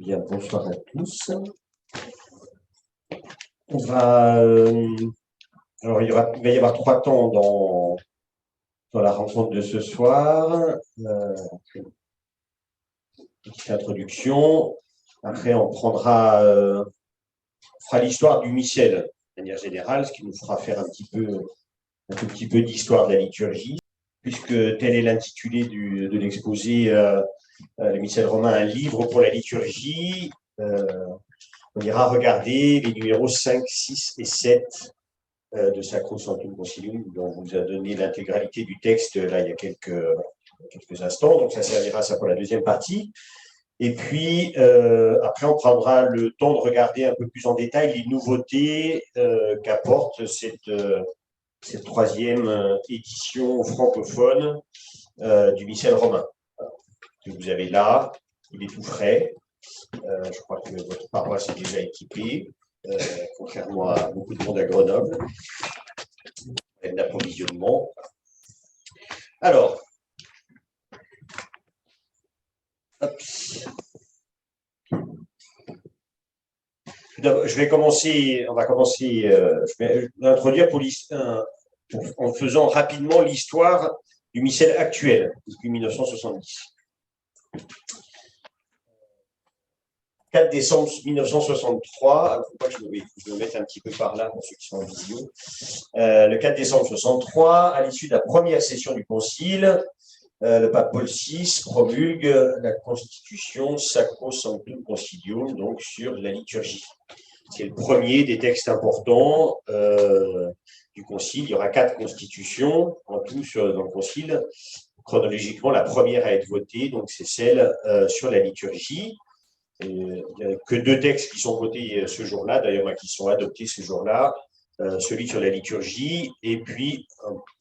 Bien, bonsoir à tous. On va, alors, il va y avoir 3 temps dans la rencontre de ce soir. Une petite introduction. Après, on fera l'histoire du missel, de manière générale, ce qui nous fera faire un tout petit peu d'histoire de la liturgie, puisque tel est l'intitulé de l'exposé, le missel romain, un livre pour la liturgie. On ira regarder les numéros 5, 6 et 7 de Sacro Sanctum Concilium, dont on vous a donné l'intégralité du texte là il y a quelques instants. Donc ça servira ça pour la deuxième partie. Et puis après, on prendra le temps de regarder un peu plus en détail les nouveautés qu'apporte cette troisième édition francophone du missel romain que vous avez là. Il est tout frais. Je crois que votre paroisse est déjà équipée, contrairement à beaucoup de monde à Grenoble. D'approvisionnement. Alors, je vais commencer, je vais introduire en faisant rapidement l'histoire du missel actuel, depuis 1970. 4 décembre 1963, je vais me mettre un petit peu par là pour ceux qui sont en visio. Le 4 décembre 1963, à l'issue de la première session du Concile, le pape Paul VI promulgue la constitution Sacro Sanctum Concilium, donc sur la liturgie. C'est le premier des textes importants du Concile. Il y aura 4 constitutions en tout dans le Concile. Chronologiquement, la première à être votée, donc c'est celle sur la liturgie. Il n'y a que 2 textes qui sont votés ce jour-là, d'ailleurs qui sont adoptés ce jour-là, celui sur la liturgie et puis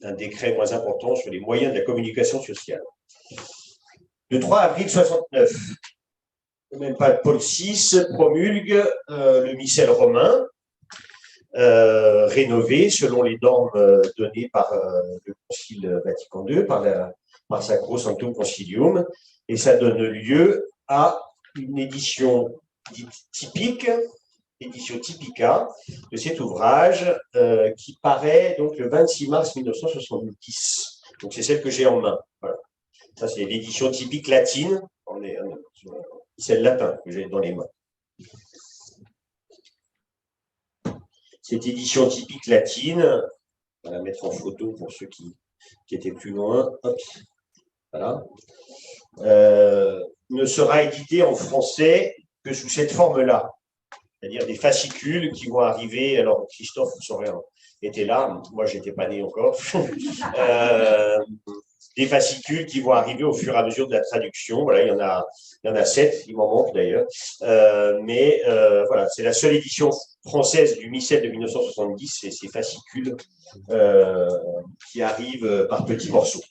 un décret moins important sur les moyens de la communication sociale. Le 3 avril 1969, le même pape Paul VI promulgue le missel romain, rénové selon les normes données par le Concile Vatican II, par Sacro Sanctum Concilium, et ça donne lieu à une édition typique, édition typica de cet ouvrage qui paraît donc le 26 mars 1970. Donc c'est celle que j'ai en main. Voilà. Ça c'est l'édition typique latine, c'est le latin que j'ai dans les mains. Cette édition typique latine, on va la mettre en photo pour ceux qui étaient plus loin. Hop. Voilà. Ne sera édité en français que sous cette forme-là, c'est-à-dire des fascicules qui vont arriver. Alors, Christophe Sorin était là, moi, je n'étais pas né encore. Des fascicules qui vont arriver au fur et à mesure de la traduction. Voilà, il y en a 7, il m'en manque d'ailleurs. Mais voilà, c'est la seule édition française du missel de 1970, c'est ces fascicules qui arrivent par petits morceaux.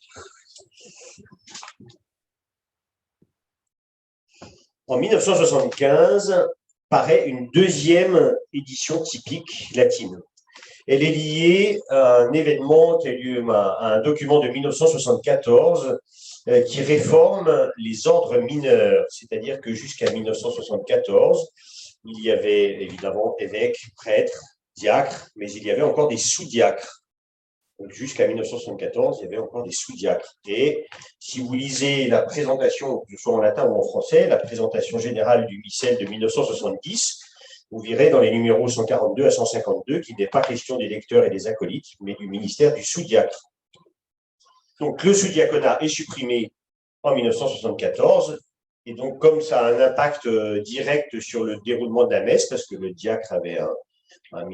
En 1975, paraît une deuxième édition typique latine. Elle est liée à un événement qui a eu lieu, à un document de 1974 qui réforme les ordres mineurs, c'est-à-dire que jusqu'à 1974, il y avait évidemment évêques, prêtres, diacres, mais il y avait encore des sous-diacres. Donc jusqu'à 1974, il y avait encore des sous-diacres. Et si vous lisez la présentation, que ce soit en latin ou en français, la présentation générale du missel de 1970, vous verrez dans les numéros 142 à 152 qu'il n'est pas question des lecteurs et des acolytes, mais du ministère du sous-diacre. Donc le sous-diaconat est supprimé en 1974, et donc comme ça a un impact direct sur le déroulement de la messe, parce que le diacre avait un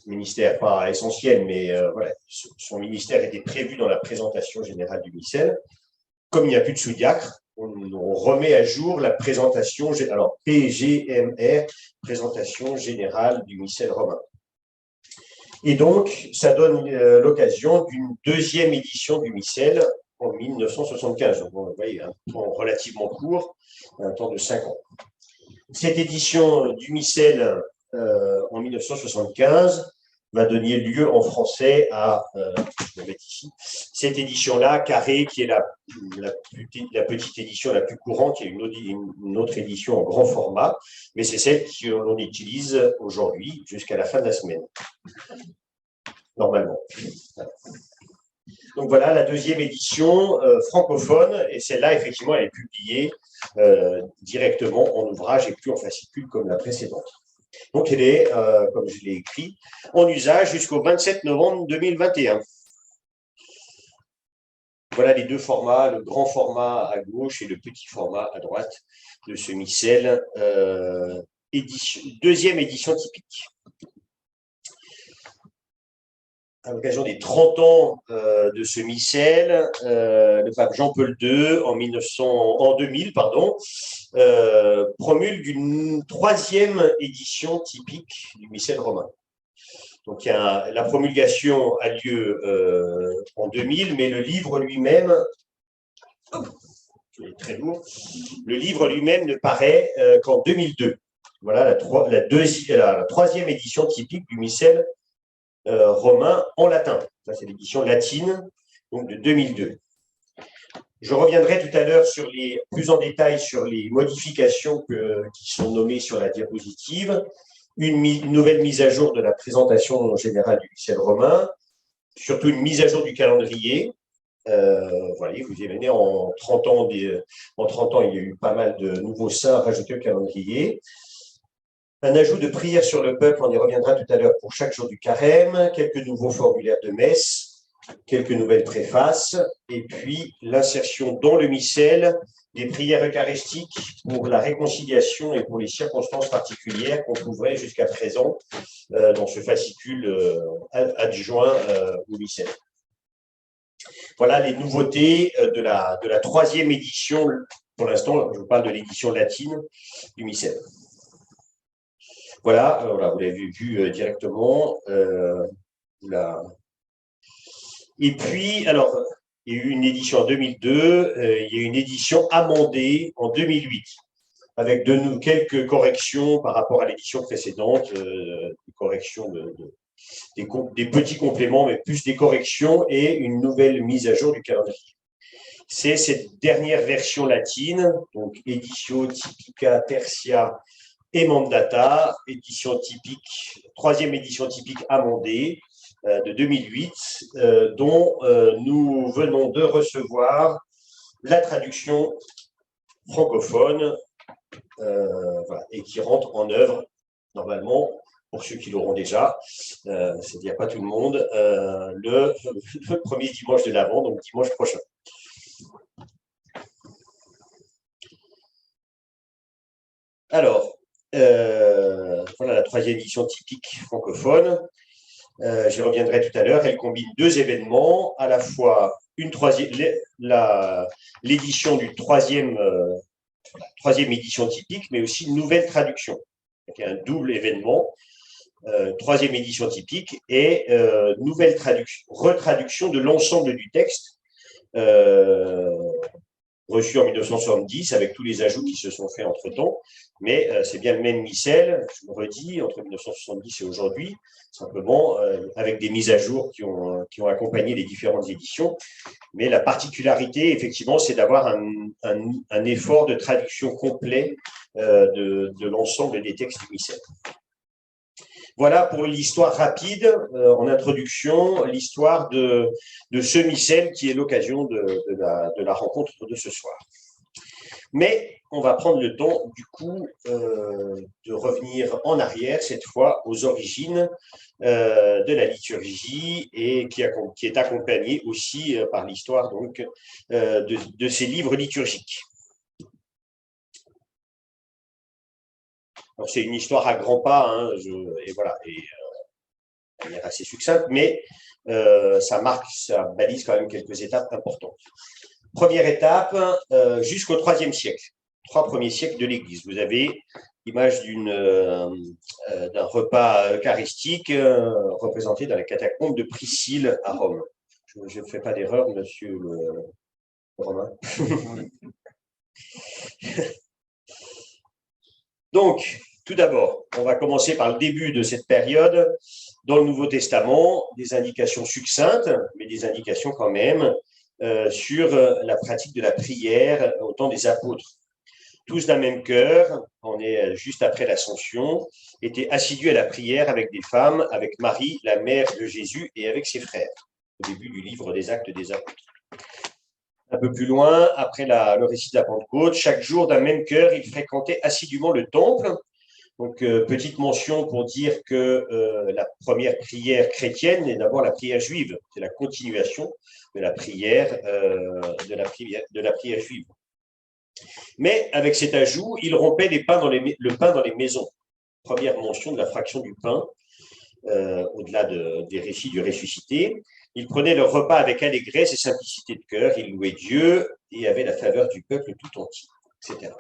ministère pas essentiel, mais voilà, son ministère était prévu dans la présentation générale du missel. Comme il n'y a plus de sous-diacre, on remet à jour la présentation, alors PGMR, présentation générale du missel romain. Et donc, ça donne l'occasion d'une deuxième édition du missel en 1975. Donc, vous voyez, un temps relativement court, un temps de 5 ans. Cette édition du missel en 1975 va donner lieu en français à, je vais mettre ici, cette édition-là, Carré, qui est la petite édition la plus courante, il y a une autre édition en grand format, mais c'est celle qu'on utilise aujourd'hui jusqu'à la fin de la semaine, normalement. Donc voilà, la deuxième édition francophone, et celle-là, effectivement, elle est publiée directement en ouvrage et plus en fascicule comme la précédente. Donc, elle est, comme je l'ai écrit, en usage jusqu'au 27 novembre 2021. Voilà les deux formats, le grand format à gauche et le petit format à droite de ce missel, deuxième édition typique. À l'occasion des 30 ans de ce missel, le pape Jean-Paul II, en 2000, promulgue une troisième édition typique du missel romain. Donc, la promulgation a lieu en 2000, mais le livre lui-même, qui est très lourd, le livre lui-même ne paraît qu'en 2002. Voilà la troisième édition typique du missel romain en latin. Ça, c'est l'édition latine, donc de 2002. Je reviendrai tout à l'heure plus en détail sur les modifications qui sont nommées sur la diapositive. Une nouvelle mise à jour de la présentation générale du missel romain, surtout une mise à jour du calendrier. Voilà, vous imaginez, en 30 ans, il y a eu pas mal de nouveaux saints rajoutés au calendrier. Un ajout de prière sur le peuple, on y reviendra tout à l'heure pour chaque jour du carême, quelques nouveaux formulaires de messe, quelques nouvelles préfaces, et puis l'insertion dans le missel des prières eucharistiques pour la réconciliation et pour les circonstances particulières qu'on trouverait jusqu'à présent dans ce fascicule adjoint au missel. Voilà les nouveautés de la troisième édition. Pour l'instant, je vous parle de l'édition latine du missel. Voilà, vous l'avez vu directement. Et puis, alors, il y a eu une édition en 2002, il y a eu une édition amendée en 2008, avec quelques corrections par rapport à l'édition précédente, des corrections des petits compléments, mais plus des corrections et une nouvelle mise à jour du calendrier. C'est cette dernière version latine, donc Editio Typica Tertia Emendata, troisième édition typique amendée de 2008, dont nous venons de recevoir la traduction francophone voilà, et qui rentre en œuvre normalement, pour ceux qui l'auront déjà, c'est-à-dire pas tout le monde, le premier dimanche de l'Avent, donc dimanche prochain. Alors, voilà la troisième édition typique francophone. J'y reviendrai tout à l'heure. Elle combine deux événements, à la fois l'édition du troisième édition typique, mais aussi une nouvelle traduction. Donc, il y a un double événement, troisième édition typique et nouvelle retraduction de l'ensemble du texte reçu en 1970 avec tous les ajouts qui se sont faits entre-temps. Mais c'est bien le même missel, je me redis, entre 1970 et aujourd'hui, simplement avec des mises à jour qui ont accompagné les différentes éditions. Mais la particularité, effectivement, c'est d'avoir un effort de traduction complet de l'ensemble des textes du missel. Voilà pour l'histoire rapide, en introduction, l'histoire de ce missel qui est l'occasion de la rencontre de ce soir. Mais on va prendre le temps, du coup, de revenir en arrière, cette fois, aux origines de la liturgie et qui est accompagnée aussi par l'histoire donc de ces livres liturgiques. C'est une histoire à grands pas, hein, et voilà, elle est assez succincte, mais ça balise quand même quelques étapes importantes. Première étape, jusqu'au IIIe siècle, 3 premiers siècles de l'Église. Vous avez l'image d'un repas eucharistique représenté dans la catacombe de Priscille à Rome. Je ne fais pas d'erreur, monsieur le Romain. Donc, tout d'abord, on va commencer par le début de cette période dans le Nouveau Testament des indications succinctes, mais des indications quand même sur la pratique de la prière au temps des apôtres. Tous d'un même cœur, on est juste après l'Ascension, étaient assidus à la prière avec des femmes, avec Marie, la mère de Jésus, et avec ses frères, au début du livre des Actes des Apôtres. Un peu plus loin, après le récit de la Pentecôte, chaque jour d'un même cœur, ils fréquentaient assidûment le temple. Donc, petite mention pour dire que la première prière chrétienne est d'abord la prière juive. C'est la continuation de la prière, de la prière juive. Mais avec cet ajout, ils rompaient le pain dans les maisons. Première mention de la fraction du pain, au-delà des récits du ressuscité. Ils prenaient leur repas avec allégresse et simplicité de cœur. Ils louaient Dieu et avaient la faveur du peuple tout entier, etc.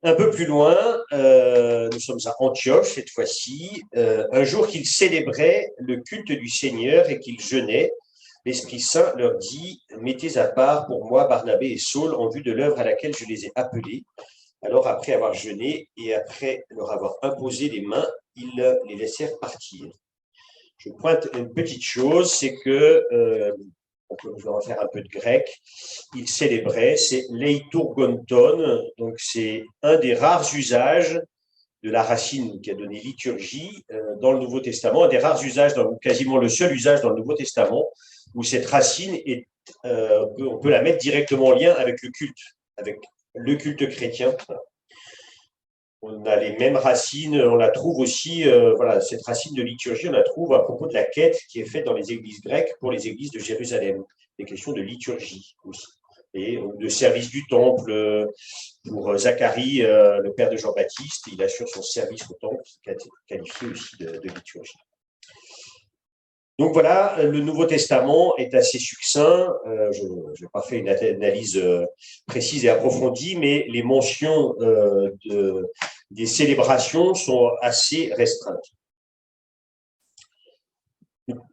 Un peu plus loin, nous sommes à Antioche cette fois-ci, un jour qu'ils célébraient le culte du Seigneur et qu'ils jeûnaient, l'Esprit Saint leur dit « Mettez à part pour moi Barnabé et Saul en vue de l'œuvre à laquelle je les ai appelés. » Alors après avoir jeûné et après leur avoir imposé les mains, ils les laissèrent partir. Je pointe une petite chose, c'est que je vais refaire un peu de grec. Il célébrait, c'est leiturgonton, donc c'est un des rares usages de la racine qui a donné liturgie dans le Nouveau Testament, un des rares usages, quasiment le seul usage dans le Nouveau Testament, où cette racine est, on peut la mettre directement en lien avec le culte chrétien. On a les mêmes racines, on la trouve aussi, voilà, cette racine de liturgie, on la trouve à propos de la quête qui est faite dans les églises grecques pour les églises de Jérusalem. Des questions de liturgie aussi. Et de service du temple, pour Zacharie, le père de Jean-Baptiste, il assure son service au temple, qualifié aussi de liturgie. Donc voilà, le Nouveau Testament est assez succinct. Je n'ai pas fait une analyse précise et approfondie, mais les mentions des célébrations sont assez restreintes.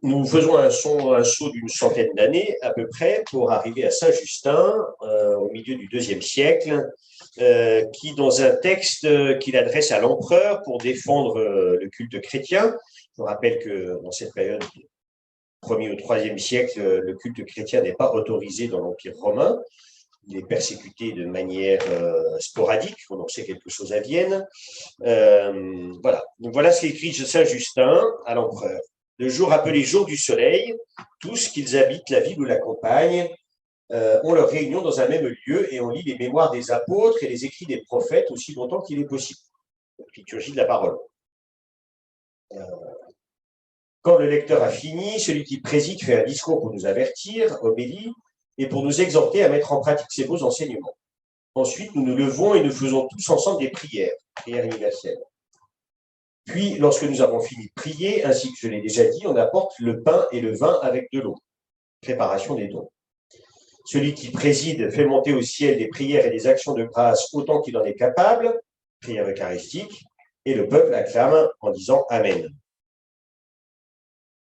Nous faisons un saut d'une centaine d'années à peu près pour arriver à Saint Justin, au milieu du IIe siècle, qui, dans un texte qu'il adresse à l'empereur pour défendre le culte chrétien, je rappelle que dans cette période, 1er au 3e siècle, le culte chrétien n'est pas autorisé dans l'Empire romain. Il est persécuté de manière sporadique. On en sait quelque chose à Vienne. Voilà. Donc voilà ce qu'écrit Saint Justin à l'empereur. Le jour appelé jour du soleil, tous, qu'ils habitent la ville ou la campagne, ont leur réunion dans un même lieu et on lit les mémoires des apôtres et les écrits des prophètes aussi longtemps qu'il est possible. Liturgie de la parole. Quand le lecteur a fini, celui qui préside fait un discours pour nous avertir, homélie, et pour nous exhorter à mettre en pratique ces beaux enseignements. Ensuite, nous nous levons et nous faisons tous ensemble des prières universelles. Puis, lorsque nous avons fini de prier, ainsi que je l'ai déjà dit, on apporte le pain et le vin avec de l'eau. Préparation des dons. Celui qui préside fait monter au ciel des prières et des actions de grâce autant qu'il en est capable, prière eucharistique, et le peuple acclame en disant « Amen ».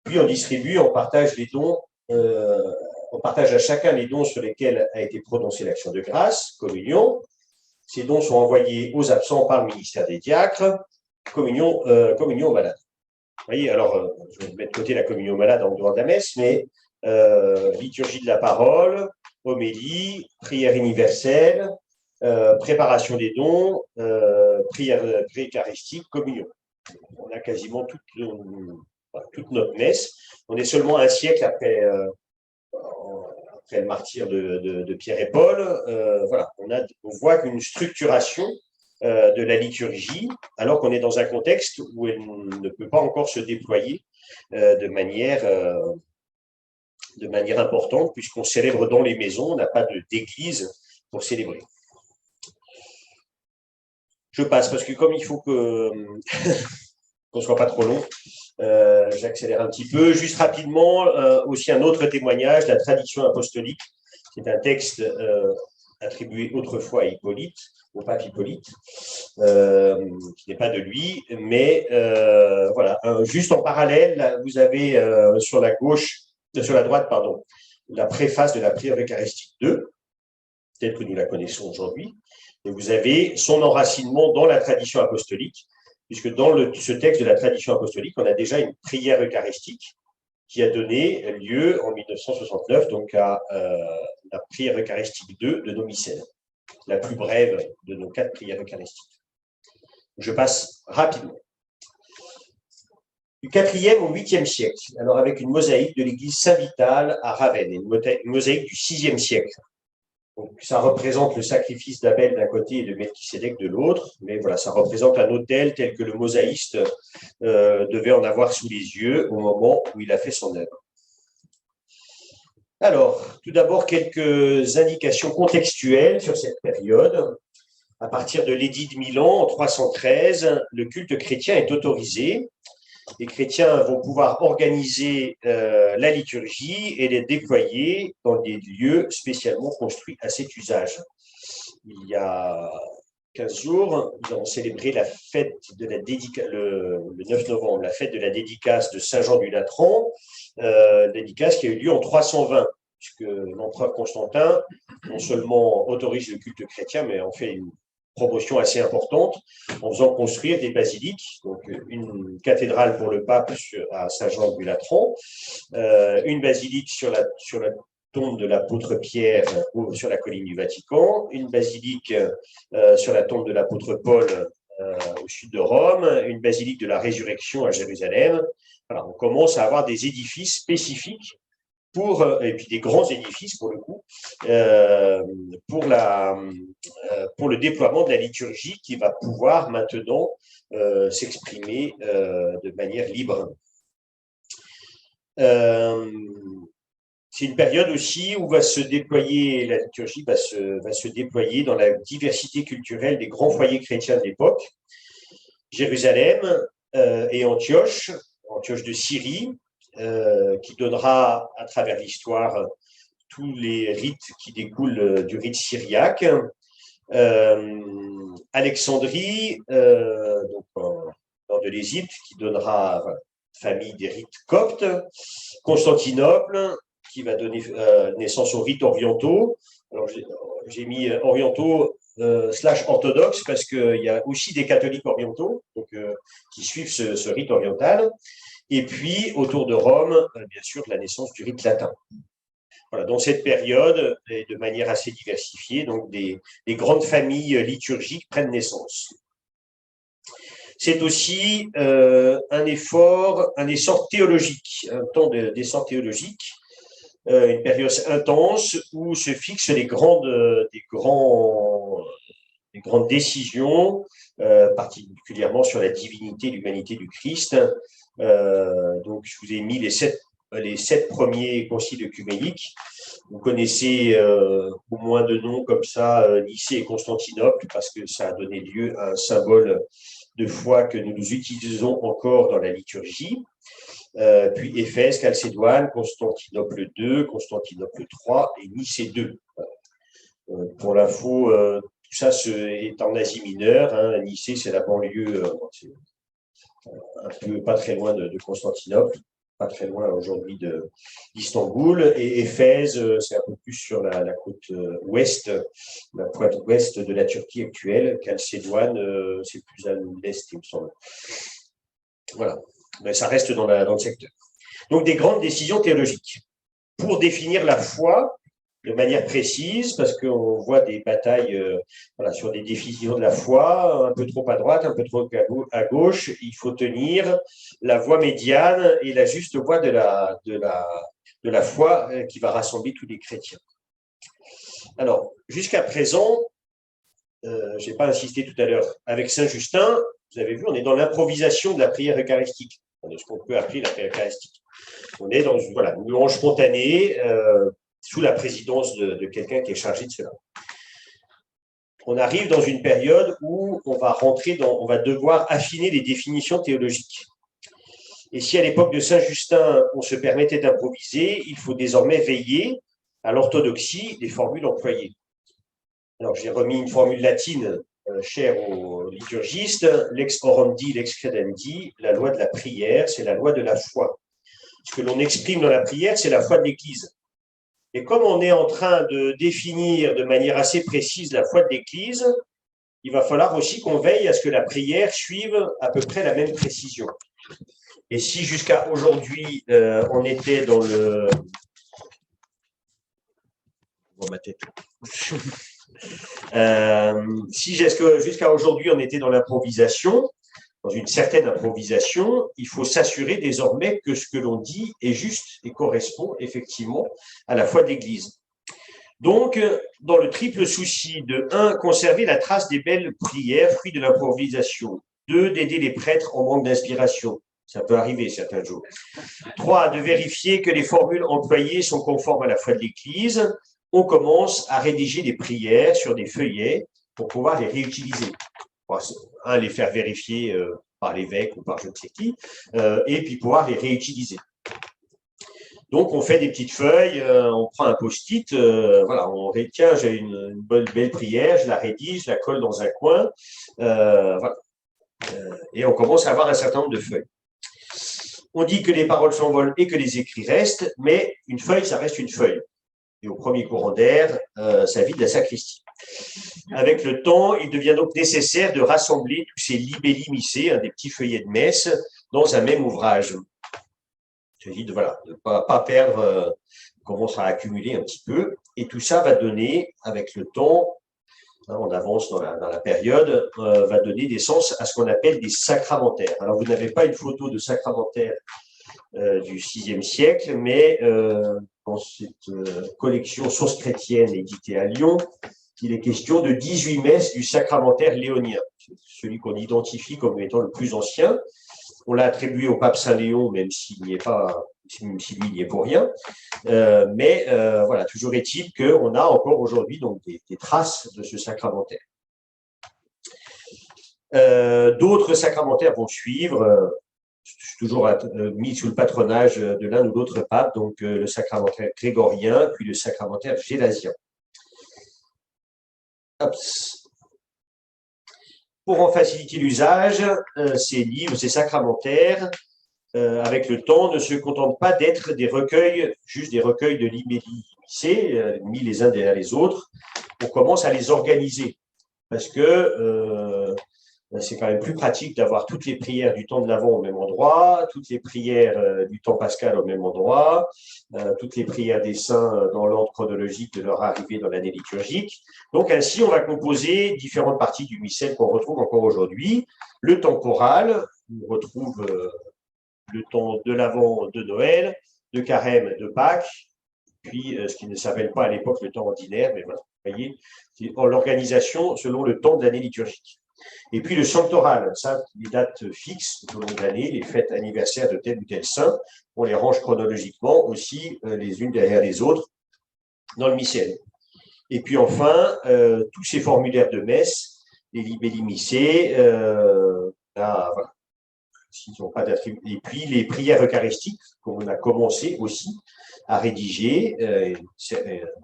Puis on distribue, on partage les dons, on partage à chacun les dons sur lesquels a été prononcée l'action de grâce, communion. Ces dons sont envoyés aux absents par le ministère des diacres, communion aux malades. Vous voyez, alors, je vais mettre de côté la communion aux malades en dehors de la messe, mais liturgie de la parole, homélie, prière universelle, préparation des dons, prière eucharistique, communion. On a quasiment toute notre messe. On est seulement un siècle après le martyre de Pierre et Paul. Voilà, on voit qu'une structuration de la liturgie, alors qu'on est dans un contexte où elle ne peut pas encore se déployer de manière importante, puisqu'on célèbre dans les maisons, on n'a pas d'église pour célébrer. Je passe, parce que comme il faut qu'on ne soit pas trop long, j'accélère un petit peu. Juste rapidement, aussi un autre témoignage, la tradition apostolique. C'est un texte attribué autrefois à Hippolyte, au pape Hippolyte, qui n'est pas de lui, mais voilà. Juste en parallèle, là, vous avez sur la droite, pardon, la préface de la prière eucharistique 2, telle que nous la connaissons aujourd'hui, et vous avez son enracinement dans la tradition apostolique, puisque dans ce texte de la tradition apostolique, on a déjà une prière eucharistique qui a donné lieu en 1969 donc à la prière eucharistique 2 de nos missels, la plus brève de nos 4 prières eucharistiques. Je passe rapidement. Du 4e au 8e siècle, alors avec une mosaïque de l'église Saint-Vital à Ravenne, une mosaïque du 6e siècle. Donc, ça représente le sacrifice d'Abel d'un côté et de Melchisédek de l'autre, mais voilà, ça représente un autel tel que le mosaïste devait en avoir sous les yeux au moment où il a fait son œuvre. Alors, tout d'abord, quelques indications contextuelles sur cette période. À partir de l'édit de Milan, en 313, le culte chrétien est autorisé. Les chrétiens vont pouvoir organiser la liturgie et les déployer dans des lieux spécialement construits à cet usage. Il y a 15 jours, nous avons célébré la fête de la le 9 novembre, la fête de la dédicace de Saint Jean du Latran, dédicace qui a eu lieu en 320, puisque l'empereur Constantin non seulement autorise le culte chrétien, mais en fait une promotion assez importante en faisant construire des basiliques, donc une cathédrale pour le pape à Saint-Jean du Latran, une basilique sur la tombe de l'apôtre Pierre sur la colline du Vatican, une basilique sur la tombe de l'apôtre Paul au sud de Rome, une basilique de la Résurrection à Jérusalem. Voilà, on commence à avoir des édifices spécifiques et puis des grands édifices pour le coup, pour le déploiement de la liturgie qui va pouvoir maintenant s'exprimer de manière libre. C'est une période aussi où va se déployer, la liturgie va se déployer dans la diversité culturelle des grands foyers chrétiens de l'époque. Jérusalem et Antioche de Syrie, qui donnera à travers l'histoire tous les rites qui découlent du rite syriaque. Alexandrie, donc nord de l'Égypte, qui donnera famille des rites coptes. Constantinople, qui va donner naissance aux rites orientaux. Alors j'ai mis orientaux / orthodoxes parce qu'il y a aussi des catholiques orientaux donc, qui suivent ce rite oriental. Et puis, autour de Rome, bien sûr, la naissance du rite latin. Voilà, dans cette période, et de manière assez diversifiée, donc des grandes familles liturgiques prennent naissance. C'est aussi un essor théologique, un temps d'essor théologique, une période intense où se fixent des grandes décisions, particulièrement sur la divinité et l'humanité du Christ. Donc, je vous ai mis les sept premiers conciles œcuméniques. Vous connaissez au moins de noms comme ça, Nicée et Constantinople, parce que ça a donné lieu à un symbole de foi que nous utilisons encore dans la liturgie. Puis Éphèse, Chalcédoine, Constantinople II, Constantinople III et Nicée II. Pour l'info, tout ça est en Asie mineure. Hein. Nicée, c'est la banlieue, un peu pas très loin de Constantinople, pas très loin aujourd'hui d'Istanbul. Et Éphèse, c'est un peu plus sur la côte ouest, la pointe ouest de la Turquie actuelle. Chalcédoine, c'est plus à l'est, il me semble. Voilà, mais ça reste dans le secteur. Donc, des grandes décisions théologiques. Pour définir la foi de manière précise, parce qu'on voit des batailles sur des définitions de la foi, un peu trop à droite, un peu trop à gauche. Il faut tenir la voie médiane et la juste voie de la foi qui va rassembler tous les chrétiens. Alors, jusqu'à présent, je n'ai pas insisté tout à l'heure, avec Saint Justin, vous avez vu, on est dans l'improvisation de la prière eucharistique, de ce qu'on peut appeler la prière eucharistique. On est dans une louange spontanée, sous la présidence de quelqu'un qui est chargé de cela. On arrive dans une période où on va devoir affiner les définitions théologiques. Et si à l'époque de Saint Justin, on se permettait d'improviser, il faut désormais veiller à l'orthodoxie des formules employées. Alors, j'ai remis une formule latine chère aux liturgistes, lex orandi, lex credendi, la loi de la prière, c'est la loi de la foi. Ce que l'on exprime dans la prière, c'est la foi de l'Église. Et comme on est en train de définir de manière assez précise la foi de l'Église, il va falloir aussi qu'on veille à ce que la prière suive à peu près la même précision. Et si jusqu'à aujourd'hui, on était dans le... Oh, ma tête. Si jusqu'à aujourd'hui, on était dans l'improvisation, dans une certaine improvisation, il faut s'assurer désormais que ce que l'on dit est juste et correspond effectivement à la foi de l'Église. Donc, dans le triple souci de 1, conserver la trace des belles prières, fruits de l'improvisation. 2, d'aider les prêtres en manque d'inspiration. Ça peut arriver certains jours. 3, de vérifier que les formules employées sont conformes à la foi de l'Église. On commence à rédiger des prières sur des feuillets pour pouvoir les réutiliser. Les faire vérifier par l'évêque ou par je ne sais qui, et puis pouvoir les réutiliser. Donc, on fait des petites feuilles, on prend un post-it, voilà, on retient, j'ai une belle prière, je la rédige, je la colle dans un coin, voilà. Et on commence à avoir un certain nombre de feuilles. On dit que les paroles s'envolent et que les écrits restent, mais une feuille, ça reste une feuille. Et au premier courant d'air, ça vide la sacristie. Avec le temps, il devient donc nécessaire de rassembler tous ces libelli missés, des petits feuillets de messe, dans un même ouvrage. Il s'agit de ne pas perdre, on commence à accumuler un petit peu, et tout ça va donner, avec le temps, on avance dans la période, va donner naissance à ce qu'on appelle des sacramentaires. Alors, vous n'avez pas une photo de sacramentaire du VIe siècle, mais dans cette collection Sources chrétiennes éditée à Lyon, il est question de 18 messes du sacramentaire léonien, celui qu'on identifie comme étant le plus ancien. On l'a attribué au pape Saint Léon, même s'il n'y est pas, même si lui n'y est pour rien. Mais voilà, toujours est-il qu'on a encore aujourd'hui donc des traces de ce sacramentaire. D'autres sacramentaires vont suivre, toujours mis sous le patronage de l'un ou l'autre pape, donc le sacramentaire grégorien, puis le sacramentaire gélasien. Pour en faciliter l'usage, ces livres, ces sacramentaires, avec le temps, ne se contentent pas d'être des recueils, juste des recueils de limélie mis les uns derrière les autres. On commence à les organiser parce que c'est quand même plus pratique d'avoir toutes les prières du temps de l'Avent au même endroit, toutes les prières du temps pascal au même endroit, toutes les prières des saints dans l'ordre chronologique de leur arrivée dans l'année liturgique. Donc ainsi, on va composer différentes parties du missel qu'on retrouve encore aujourd'hui. Le temps choral, on retrouve le temps de l'Avent de Noël, de Carême de Pâques, puis ce qui ne s'appelle pas à l'époque le temps ordinaire, mais voilà, vous voyez, c'est l'organisation selon le temps de l'année liturgique. Et puis le sanctoral, ça, les dates fixes tout au long de l'année, les fêtes anniversaires de tel ou tel saint, on les range chronologiquement aussi les unes derrière les autres dans le missel. Et puis enfin, tous ces formulaires de messe, les libelli missés, voilà, s'ils n'ont pas d'attribut. Et puis les prières eucharistiques, qu'on a commencé aussi à rédiger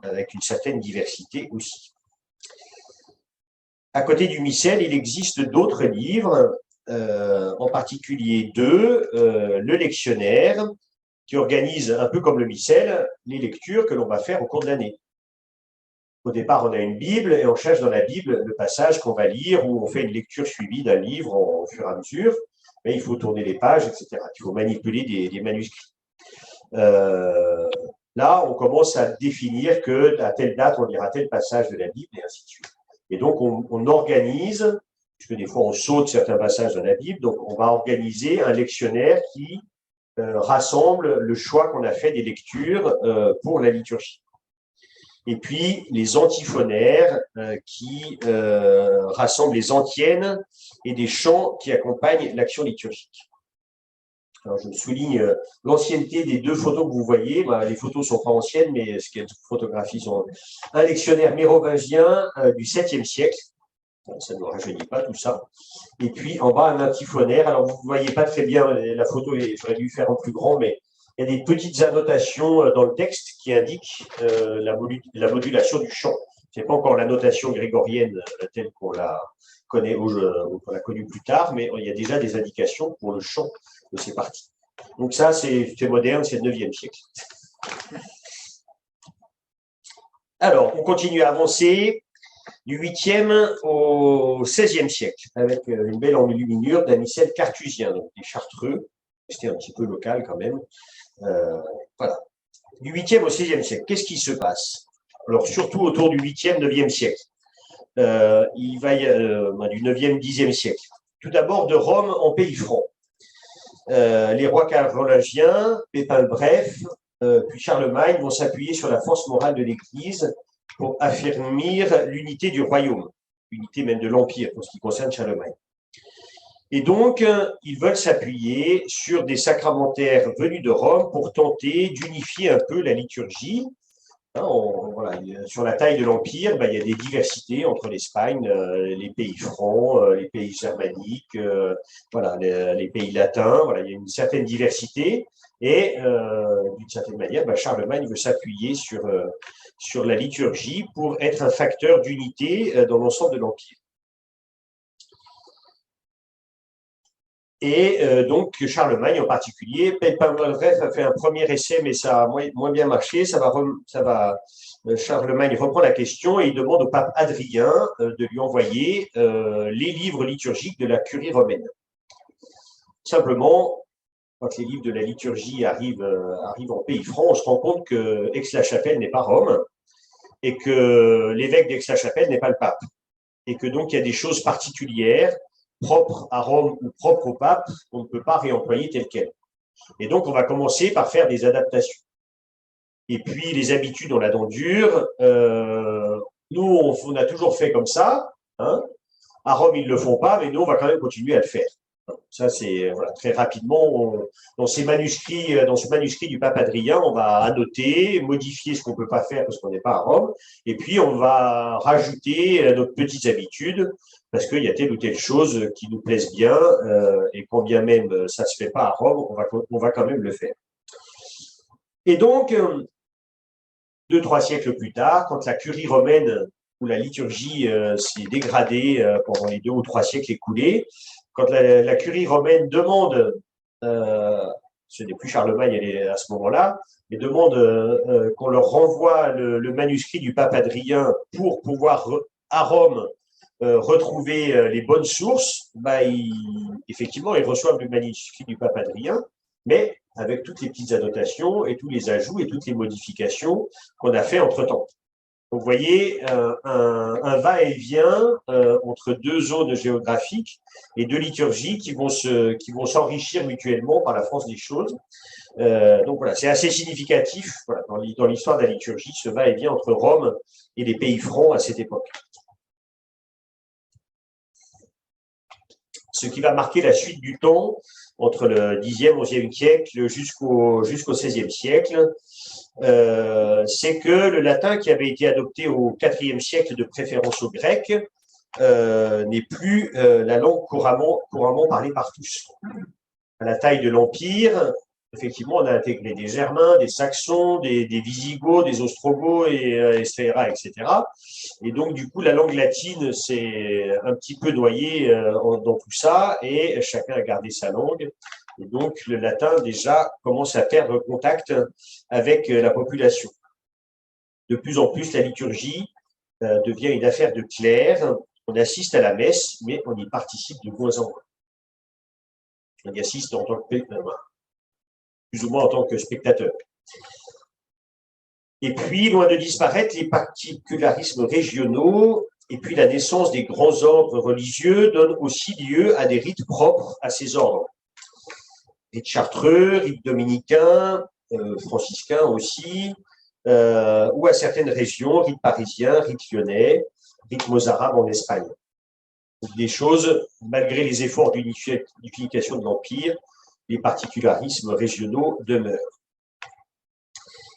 avec une certaine diversité aussi. À côté du missel, il existe d'autres livres, en particulier deux, le lectionnaire, qui organise un peu comme le missel les lectures que l'on va faire au cours de l'année. Au départ, on a une Bible et on cherche dans la Bible le passage qu'on va lire ou on fait une lecture suivie d'un livre au fur et à mesure. Mais il faut tourner les pages, etc. Il faut manipuler des manuscrits. Là, on commence à définir qu'à telle date, on lira tel passage de la Bible et ainsi de suite. Et donc, on organise, puisque des fois, on saute certains passages dans la Bible, donc on va organiser un lectionnaire qui rassemble le choix qu'on a fait des lectures pour la liturgie. Et puis, les antiphonaires qui rassemblent les antiennes et des chants qui accompagnent l'action liturgique. Alors, je souligne l'ancienneté des deux photos que vous voyez. Les photos ne sont pas anciennes, mais ce qui est photographie sont un lectionnaire mérovingien du 7e siècle. Bon, ça ne nous rajeunit pas tout ça. Et puis, en bas, un antiphonaire. Alors, vous ne voyez pas très bien la photo, j'aurais dû faire en plus grand, mais il y a des petites annotations dans le texte qui indiquent la modulation du chant. Ce n'est pas encore la notation grégorienne telle qu'on la connaît qu'on l'a connue plus tard, mais il y a déjà des indications pour le chant de ces parties. Donc ça, c'est moderne, c'est le 9e siècle. Alors, on continue à avancer. du 8e au 16e siècle, avec une belle enluminure d'un missel carthusien, donc des Chartreux. C'était un petit peu local quand même. Voilà. Du 8e au 16e siècle, qu'est-ce qui se passe? Alors, surtout autour du 8e, 9e siècle. Il va du 9e, 10e siècle. Tout d'abord, de Rome en pays franc. Les rois carolingiens, Pépin le Bref, puis Charlemagne vont s'appuyer sur la force morale de l'Église pour affermir l'unité du royaume, l'unité même de l'Empire pour ce qui concerne Charlemagne. Et donc, ils veulent s'appuyer sur des sacramentaires venus de Rome pour tenter d'unifier un peu la liturgie. Voilà, sur la taille de l'Empire, il y a des diversités entre l'Espagne, les pays francs, les pays germaniques, voilà, les pays latins. Voilà, il y a une certaine diversité. Et d'une certaine manière, Charlemagne veut s'appuyer sur la liturgie pour être un facteur d'unité dans l'ensemble de l'Empire. Et donc, Charlemagne en particulier, Pépin le Bref a fait un premier essai, mais ça a moins bien marché. Charlemagne reprend la question et il demande au pape Adrien de lui envoyer les livres liturgiques de la curie romaine. Simplement, quand les livres de la liturgie arrivent en pays franc, on se rend compte que Aix-la-Chapelle n'est pas Rome et que l'évêque d'Aix-la-Chapelle n'est pas le pape. Et que donc, il y a des choses particulières propre à Rome ou propre au pape, on ne peut pas réemployer tel quel. Et donc, on va commencer par faire des adaptations. Et puis, les habitudes, on l'a dans le dur. Nous, on a toujours fait comme ça. Hein. À Rome, ils ne le font pas, mais nous, on va quand même continuer à le faire. Ça, c'est voilà, très rapidement, dans ce manuscrit du pape Adrien, on va annoter, modifier ce qu'on ne peut pas faire parce qu'on n'est pas à Rome, et puis on va rajouter nos petites habitudes parce qu'il y a telle ou telle chose qui nous plaise bien, et quand bien même ça ne se fait pas à Rome, on va quand même le faire. Et donc, 2-3 siècles plus tard, quand la curie romaine où la liturgie s'est dégradée pendant les 2 ou 3 siècles écoulés, quand la curie romaine demande, ce n'est plus Charlemagne à ce moment-là, mais demande qu'on leur renvoie le manuscrit du pape Adrien pour pouvoir, à Rome, retrouver les bonnes sources, effectivement, ils reçoivent le manuscrit du pape Adrien, mais avec toutes les petites annotations et tous les ajouts et toutes les modifications qu'on a fait entre-temps. Donc, vous voyez, un va-et-vient entre 2 zones géographiques et 2 liturgies qui vont s'enrichir mutuellement par la force des choses. Donc, voilà, c'est assez significatif voilà, dans l'histoire de la liturgie, ce va-et-vient entre Rome et les pays francs à cette époque. Ce qui va marquer la suite du temps entre le 10e, 11e siècle jusqu'au 16e siècle, c'est que le latin qui avait été adopté au IVe siècle de préférence au grec n'est plus la langue couramment parlée par tous. À la taille de l'Empire, effectivement, on a intégré des Germains, des Saxons, des Visigoths, des Ostrogoths, etc. Et donc, du coup, la langue latine s'est un petit peu noyée dans tout ça et chacun a gardé sa langue. Et donc, le latin, déjà, commence à perdre contact avec la population. De plus en plus, la liturgie devient une affaire de clercs. On assiste à la messe, mais on y participe de moins en moins. On y assiste en tant que plus ou moins en tant que spectateur. Et puis, loin de disparaître, les particularismes régionaux et puis la naissance des grands ordres religieux donnent aussi lieu à des rites propres à ces ordres. Rites chartreux, rites dominicains, franciscains aussi, ou à certaines régions, rites parisiens, rites lyonnais, rites mozarabes en Espagne. Des choses, malgré les efforts d'unification de l'Empire, les particularismes régionaux demeurent.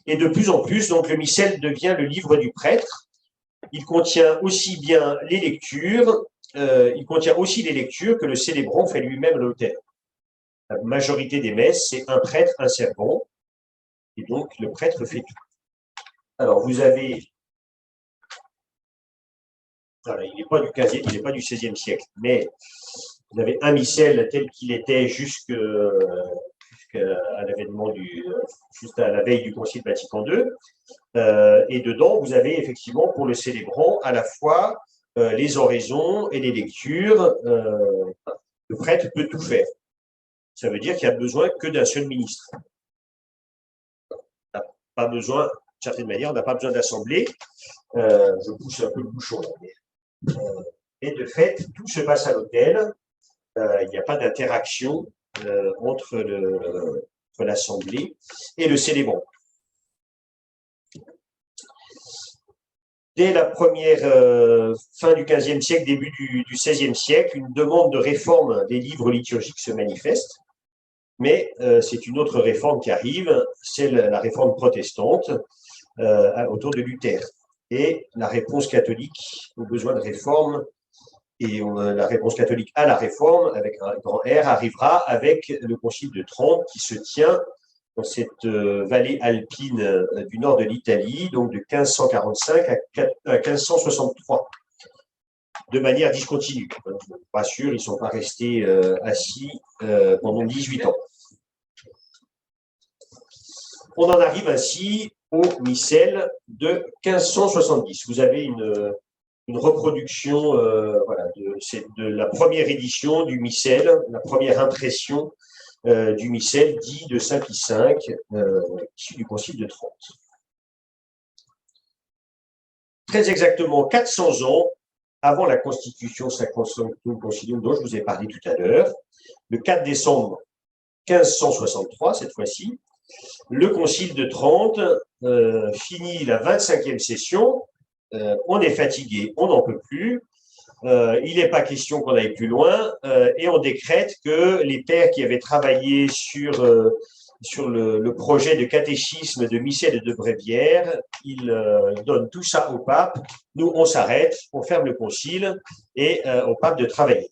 Et de plus en plus, donc, le missel devient le livre du prêtre. Il contient aussi bien les lectures, que le célébrant fait lui-même à l'autel. La majorité des messes, c'est un prêtre, un servant, et donc le prêtre fait tout. Alors, vous avez... Voilà, il n'est pas du 15e, il n'est pas du 16e siècle, mais vous avez un missel tel qu'il était jusqu'à l'avènement juste à la veille du Concile Vatican II. Et dedans, vous avez effectivement pour le célébrant à la fois les oraisons et les lectures, le prêtre peut tout faire. Ça veut dire qu'il n'y a besoin que d'un seul ministre. On n'a pas besoin, d'une certaine manière, on n'a pas besoin d'assemblée. Je pousse un peu le bouchon là. Et de fait, tout se passe à l'autel. Il n'y a pas d'interaction entre l'assemblée et le célébrant. Dès la première fin du XVe siècle, début du XVIe siècle, une demande de réforme des livres liturgiques se manifeste, mais c'est une autre réforme qui arrive, c'est la réforme protestante autour de Luther. Et la réponse catholique aux besoins de réforme et la réponse catholique à la réforme, avec un grand R, arrivera avec le Concile de Trente qui se tient dans cette vallée alpine du nord de l'Italie, donc de 1545 à 1563, de manière discontinue. Je ne suis pas sûr, ils ne sont pas restés assis pendant 18 ans. On en arrive ainsi au missel de 1570. Vous avez une reproduction voilà, de la première édition du missel, la première impression du missel dit de Saint Pie V, issu du Concile de Trente. Très exactement 400 ans avant la constitution Sacrosanctum Concilium dont je vous ai parlé tout à l'heure, le 4 décembre 1563, cette fois-ci, le Concile de Trente finit la 25e session. On est fatigué, on n'en peut plus. Il n'est pas question qu'on aille plus loin et on décrète que les pères qui avaient travaillé sur le projet de catéchisme de Missel et de Bréviaire, ils donnent tout ça au pape. Nous, on s'arrête, on ferme le concile et au pape de travailler.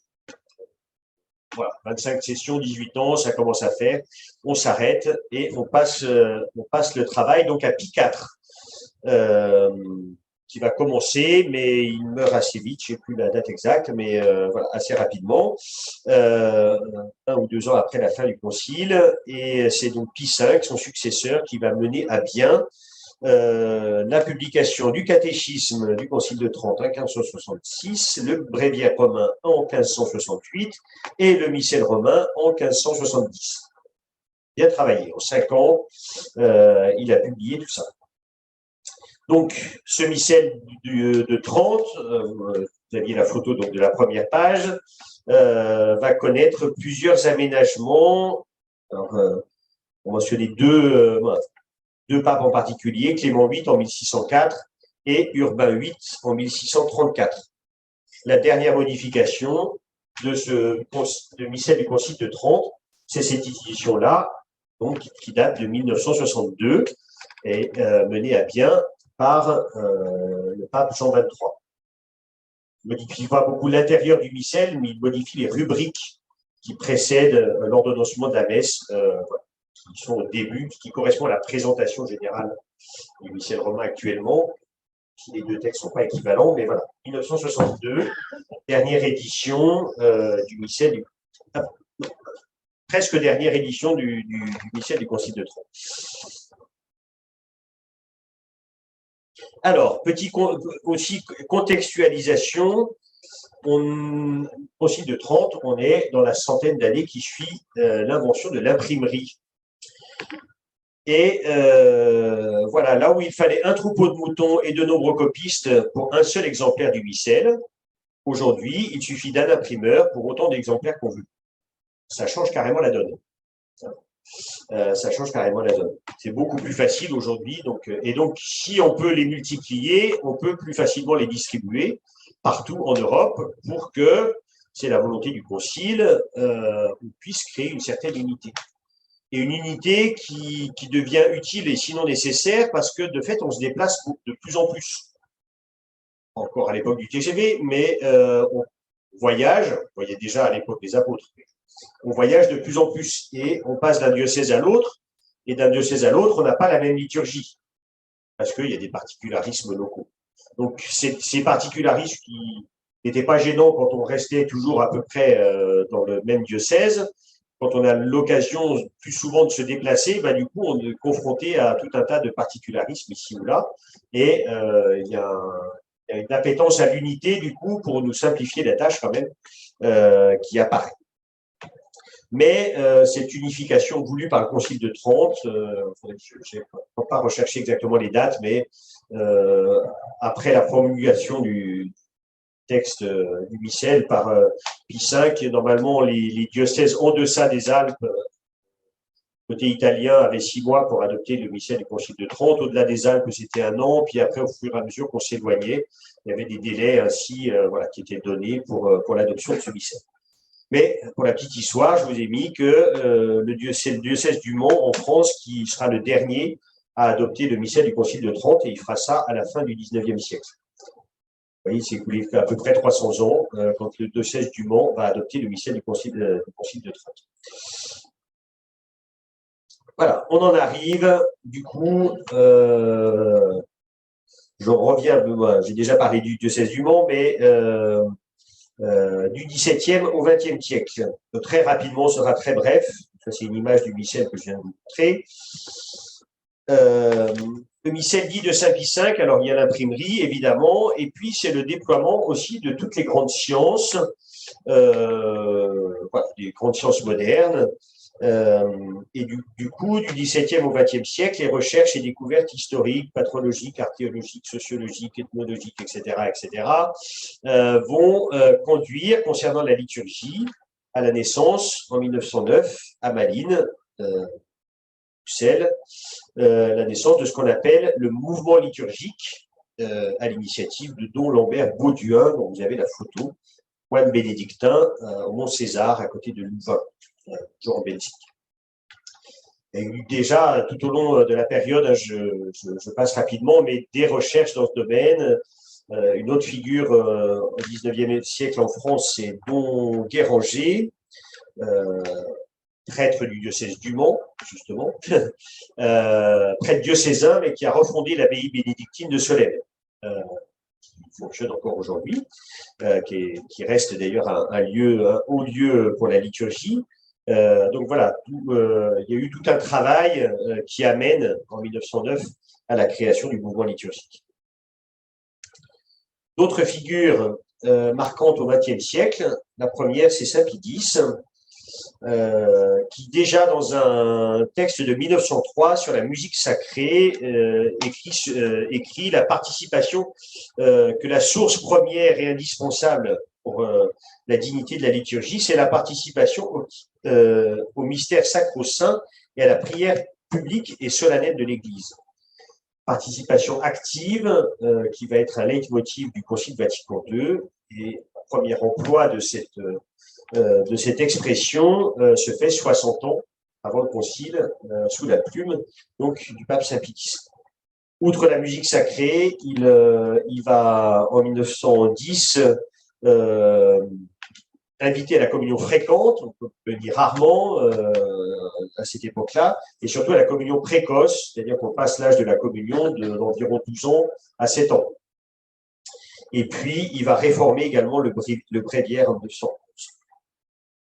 Voilà, 25 sessions, 18 ans, ça commence à faire. On s'arrête et on passe le travail donc à Pie IV. Qui va commencer, mais il meurt assez vite, je ne sais plus la date exacte, mais voilà, assez rapidement, 1 ou 2 ans après la fin du concile, et c'est donc Pie V, son successeur, qui va mener à bien la publication du catéchisme du Concile de Trente en 1566, le bréviaire romain en 1568 et le missel romain en 1570. Bien travaillé, en 5 ans, il a publié tout ça. Donc, ce missel de Trente, vous aviez la photo donc, de la première page, va connaître plusieurs aménagements. Alors, on mentionnait deux papes en particulier, Clément VIII en 1604 et Urbain VIII en 1634. La dernière modification de missel du Concile de Trente, c'est cette édition-là, donc qui date de 1962 et menée à bien par le pape Jean XXIII. Il ne modifie pas beaucoup l'intérieur du missel, mais il modifie les rubriques qui précèdent l'ordonnancement de la messe, qui sont au début, qui correspondent à la présentation générale du missel romain actuellement. Les deux textes ne sont pas équivalents, mais voilà. 1962, dernière édition du missel, presque dernière édition du missel du Concile de Trente. Alors, aussi contextualisation, Concile de Trente, on est dans la centaine d'années qui suit l'invention de l'imprimerie. Et voilà, là où il fallait un troupeau de moutons et de nombreux copistes pour un seul exemplaire du missel, aujourd'hui, il suffit d'un imprimeur pour autant d'exemplaires qu'on veut. Ça change carrément la donne. Ça change carrément la donne. C'est beaucoup plus facile aujourd'hui. Et donc, si on peut les multiplier, on peut plus facilement les distribuer partout en Europe pour que, c'est la volonté du Concile, on puisse créer une certaine unité. Et une unité qui devient utile et sinon nécessaire parce que, de fait, on se déplace de plus en plus. Encore à l'époque du TGV, mais on voyage, vous voyez déjà à l'époque des apôtres, on voyage de plus en plus et on passe d'un diocèse à l'autre, et d'un diocèse à l'autre, on n'a pas la même liturgie, parce qu'il y a des particularismes locaux. Donc, ces particularismes qui n'étaient pas gênants quand on restait toujours à peu près dans le même diocèse, quand on a l'occasion plus souvent de se déplacer, bah, du coup, on est confronté à tout un tas de particularismes ici ou là, et il y a Il y a une appétence à l'unité, du coup, pour nous simplifier la tâche quand même, qui apparaît. Mais cette unification voulue par le Concile de Trente, je n'ai pas recherché exactement les dates, mais après la promulgation du texte du missel par Pie V, normalement les diocèses en deçà des Alpes, côté italien, avaient 6 mois pour adopter le missel du Concile de Trente. Au-delà des Alpes, c'était 1 an. Puis après, au fur et à mesure qu'on s'éloignait, il y avait des délais ainsi voilà, qui étaient donnés pour l'adoption de ce missel. Mais pour la petite histoire, je vous ai mis que le diocèse du Mans en France qui sera le dernier à adopter le missel du Concile de Trente, et il fera ça à la fin du XIXe siècle. Vous voyez, il s'est écoulé à peu près 300 ans quand le diocèse du Mans va adopter le missel du Concile de Trente. Voilà, on en arrive, du coup, je reviens, j'ai déjà parlé du diocèse du Mans, mais du XVIIe au XXe siècle. Donc, très rapidement, ce sera très bref. Ça, c'est une image du missel que je viens de vous montrer. Le missel dit de Saint-Pie V, alors il y a l'imprimerie, évidemment, et puis c'est le déploiement aussi de toutes les grandes sciences, voilà, des grandes sciences modernes. Et du coup, du XVIIe au XXe siècle, les recherches et découvertes historiques, patrologiques, archéologiques, sociologiques, ethnologiques, etc., vont conduire, concernant la liturgie, à la naissance, en 1909, à Malines, Bruxelles, la naissance de ce qu'on appelle le mouvement liturgique, à l'initiative de Don Lambert Bauduin, dont vous avez la photo, moine bénédictin au Mont César, à côté de Louvain, toujours en Belgique. Il y a eu déjà, tout au long de la période, je passe rapidement, mais des recherches dans ce domaine. Une autre figure au XIXe siècle en France, c'est Don Guéranger, prêtre du diocèse du Mans, justement, prêtre diocésain, mais qui a refondé l'abbaye bénédictine de Solesmes, qui fonctionne encore aujourd'hui, qui reste d'ailleurs un haut lieu pour la liturgie. Donc voilà, il y a eu tout un travail qui amène, en 1909, à la création du mouvement liturgique. D'autres figures marquantes au XXe siècle, la première, c'est Saint Pie X, qui déjà dans un texte de 1903 sur la musique sacrée écrit la participation que la source première et indispensable pour la dignité de la liturgie, c'est la participation au mystère sacro-saint et à la prière publique et solennelle de l'Église. Participation active qui va être un leitmotiv du Concile Vatican II, et le premier emploi de cette expression se fait 60 ans avant le Concile, sous la plume donc du pape Saint Pie X. Outre la musique sacrée, il va en 1910 inviter à la communion fréquente, on peut venir rarement à cette époque-là, et surtout à la communion précoce, c'est-à-dire qu'on passe l'âge de la communion d'environ 12 ans à 7 ans. Et puis, il va réformer également le bréviaire en 1911.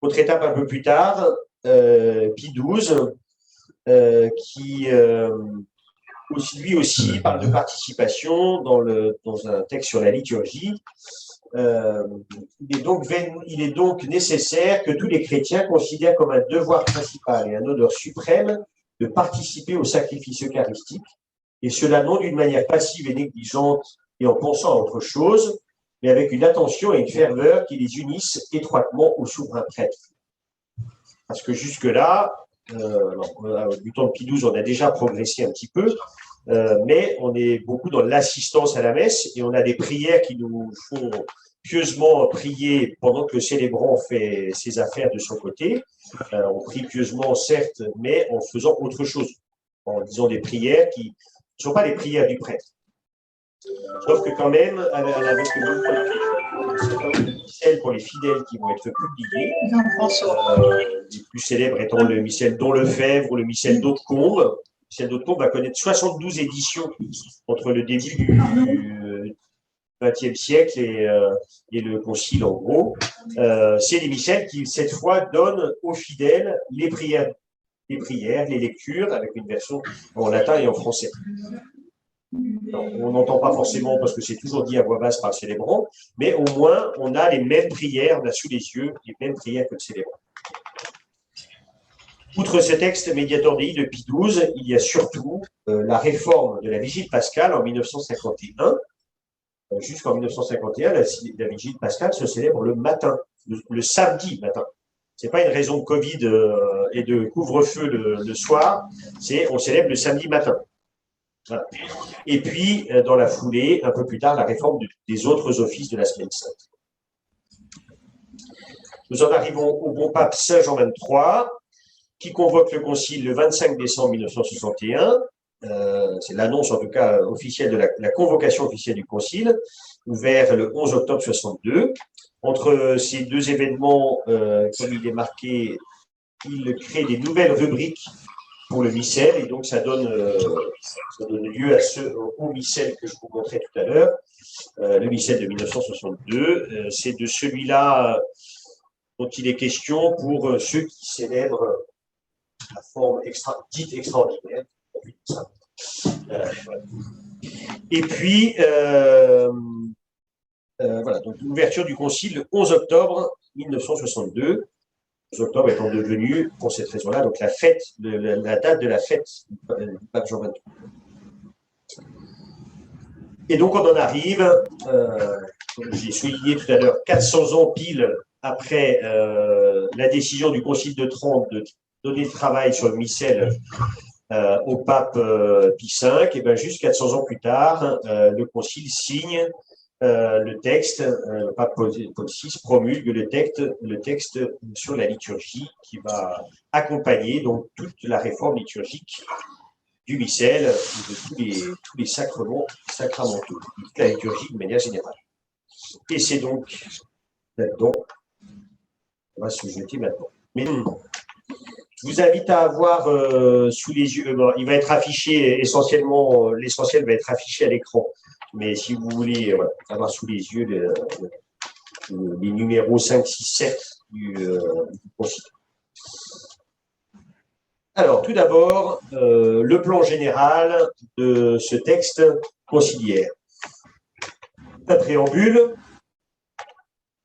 Autre étape un peu plus tard, Pie XII, qui lui aussi parle de participation dans un texte sur la liturgie. Il est donc nécessaire que tous les chrétiens considèrent comme un devoir principal et un honneur suprême de participer au sacrifice eucharistique, et cela non d'une manière passive et négligente et en pensant à autre chose, mais avec une attention et une ferveur qui les unissent étroitement au souverain prêtre. Parce que jusque-là, du temps de Pie XII, on a déjà progressé un petit peu, mais on est beaucoup dans l'assistance à la messe, et on a des prières qui nous font pieusement prier pendant que le célébrant fait ses affaires de son côté. On prie pieusement, certes, mais en faisant autre chose, en disant des prières qui ne sont pas les prières du prêtre. Sauf que quand même, avec le missel pour les fidèles qui vont être publiés, les plus célèbres étant le missel Don Lefebvre ou le missel d'Hautecombe. Le missel d'Hautecombe va connaître 72 éditions entre le début du XXe siècle et le Concile, en gros. C'est des missels qui, cette fois, donnent aux fidèles les prières, les lectures, avec une version en latin et en français. On n'entend pas forcément parce que c'est toujours dit à voix basse par le célébrant, mais au moins on a les mêmes prières, on a sous les yeux les mêmes prières que le célébrant. Outre ce texte médiator Dei de Pie XII, il y a surtout la réforme de la Vigile pascale en 1951. Jusqu'en 1951, la Vigile pascale se célèbre le matin, le samedi matin. Ce n'est pas une raison de Covid et de couvre-feu le soir, on célèbre le samedi matin. Voilà. Et puis, dans la foulée, un peu plus tard, la réforme des autres offices de la Semaine Sainte. Nous en arrivons au bon pape Saint Jean XXIII, qui convoque le concile le 25 décembre 1961. C'est l'annonce, en tout cas, officielle de la convocation officielle du concile, ouvert le 11 octobre 62. Entre ces deux événements, comme il est marqué, il crée des nouvelles rubriques pour le missel, et donc ça donne lieu au missel que je vous montrais tout à l'heure, le missel de 1962. C'est de celui-là dont il est question pour ceux qui célèbrent la forme dite extraordinaire. Et puis, voilà, donc l'ouverture du concile le 11 octobre 1962. 11 octobre étant devenu, pour cette raison-là, donc la date de la fête du pape Jean XXIII. Et donc on en arrive, comme j'ai souligné tout à l'heure, 400 ans pile après la décision du concile de Trente de donner le travail sur le missel au pape Pie V, et bien juste 400 ans plus tard, le concile signe le texte, le pape Paul VI promulgue le texte sur la liturgie qui va accompagner donc toute la réforme liturgique du missel, de tous les sacramentaux, toute la liturgie de manière générale. Et c'est donc là-dedans on va se jeter maintenant. Mais je vous invite à avoir sous les yeux, il va être affiché essentiellement, l'essentiel va être affiché à l'écran. Mais si vous voulez avoir sous les yeux les numéros 5, 6, 7 du concile. Alors, tout d'abord, le plan général de ce texte conciliaire. Un préambule,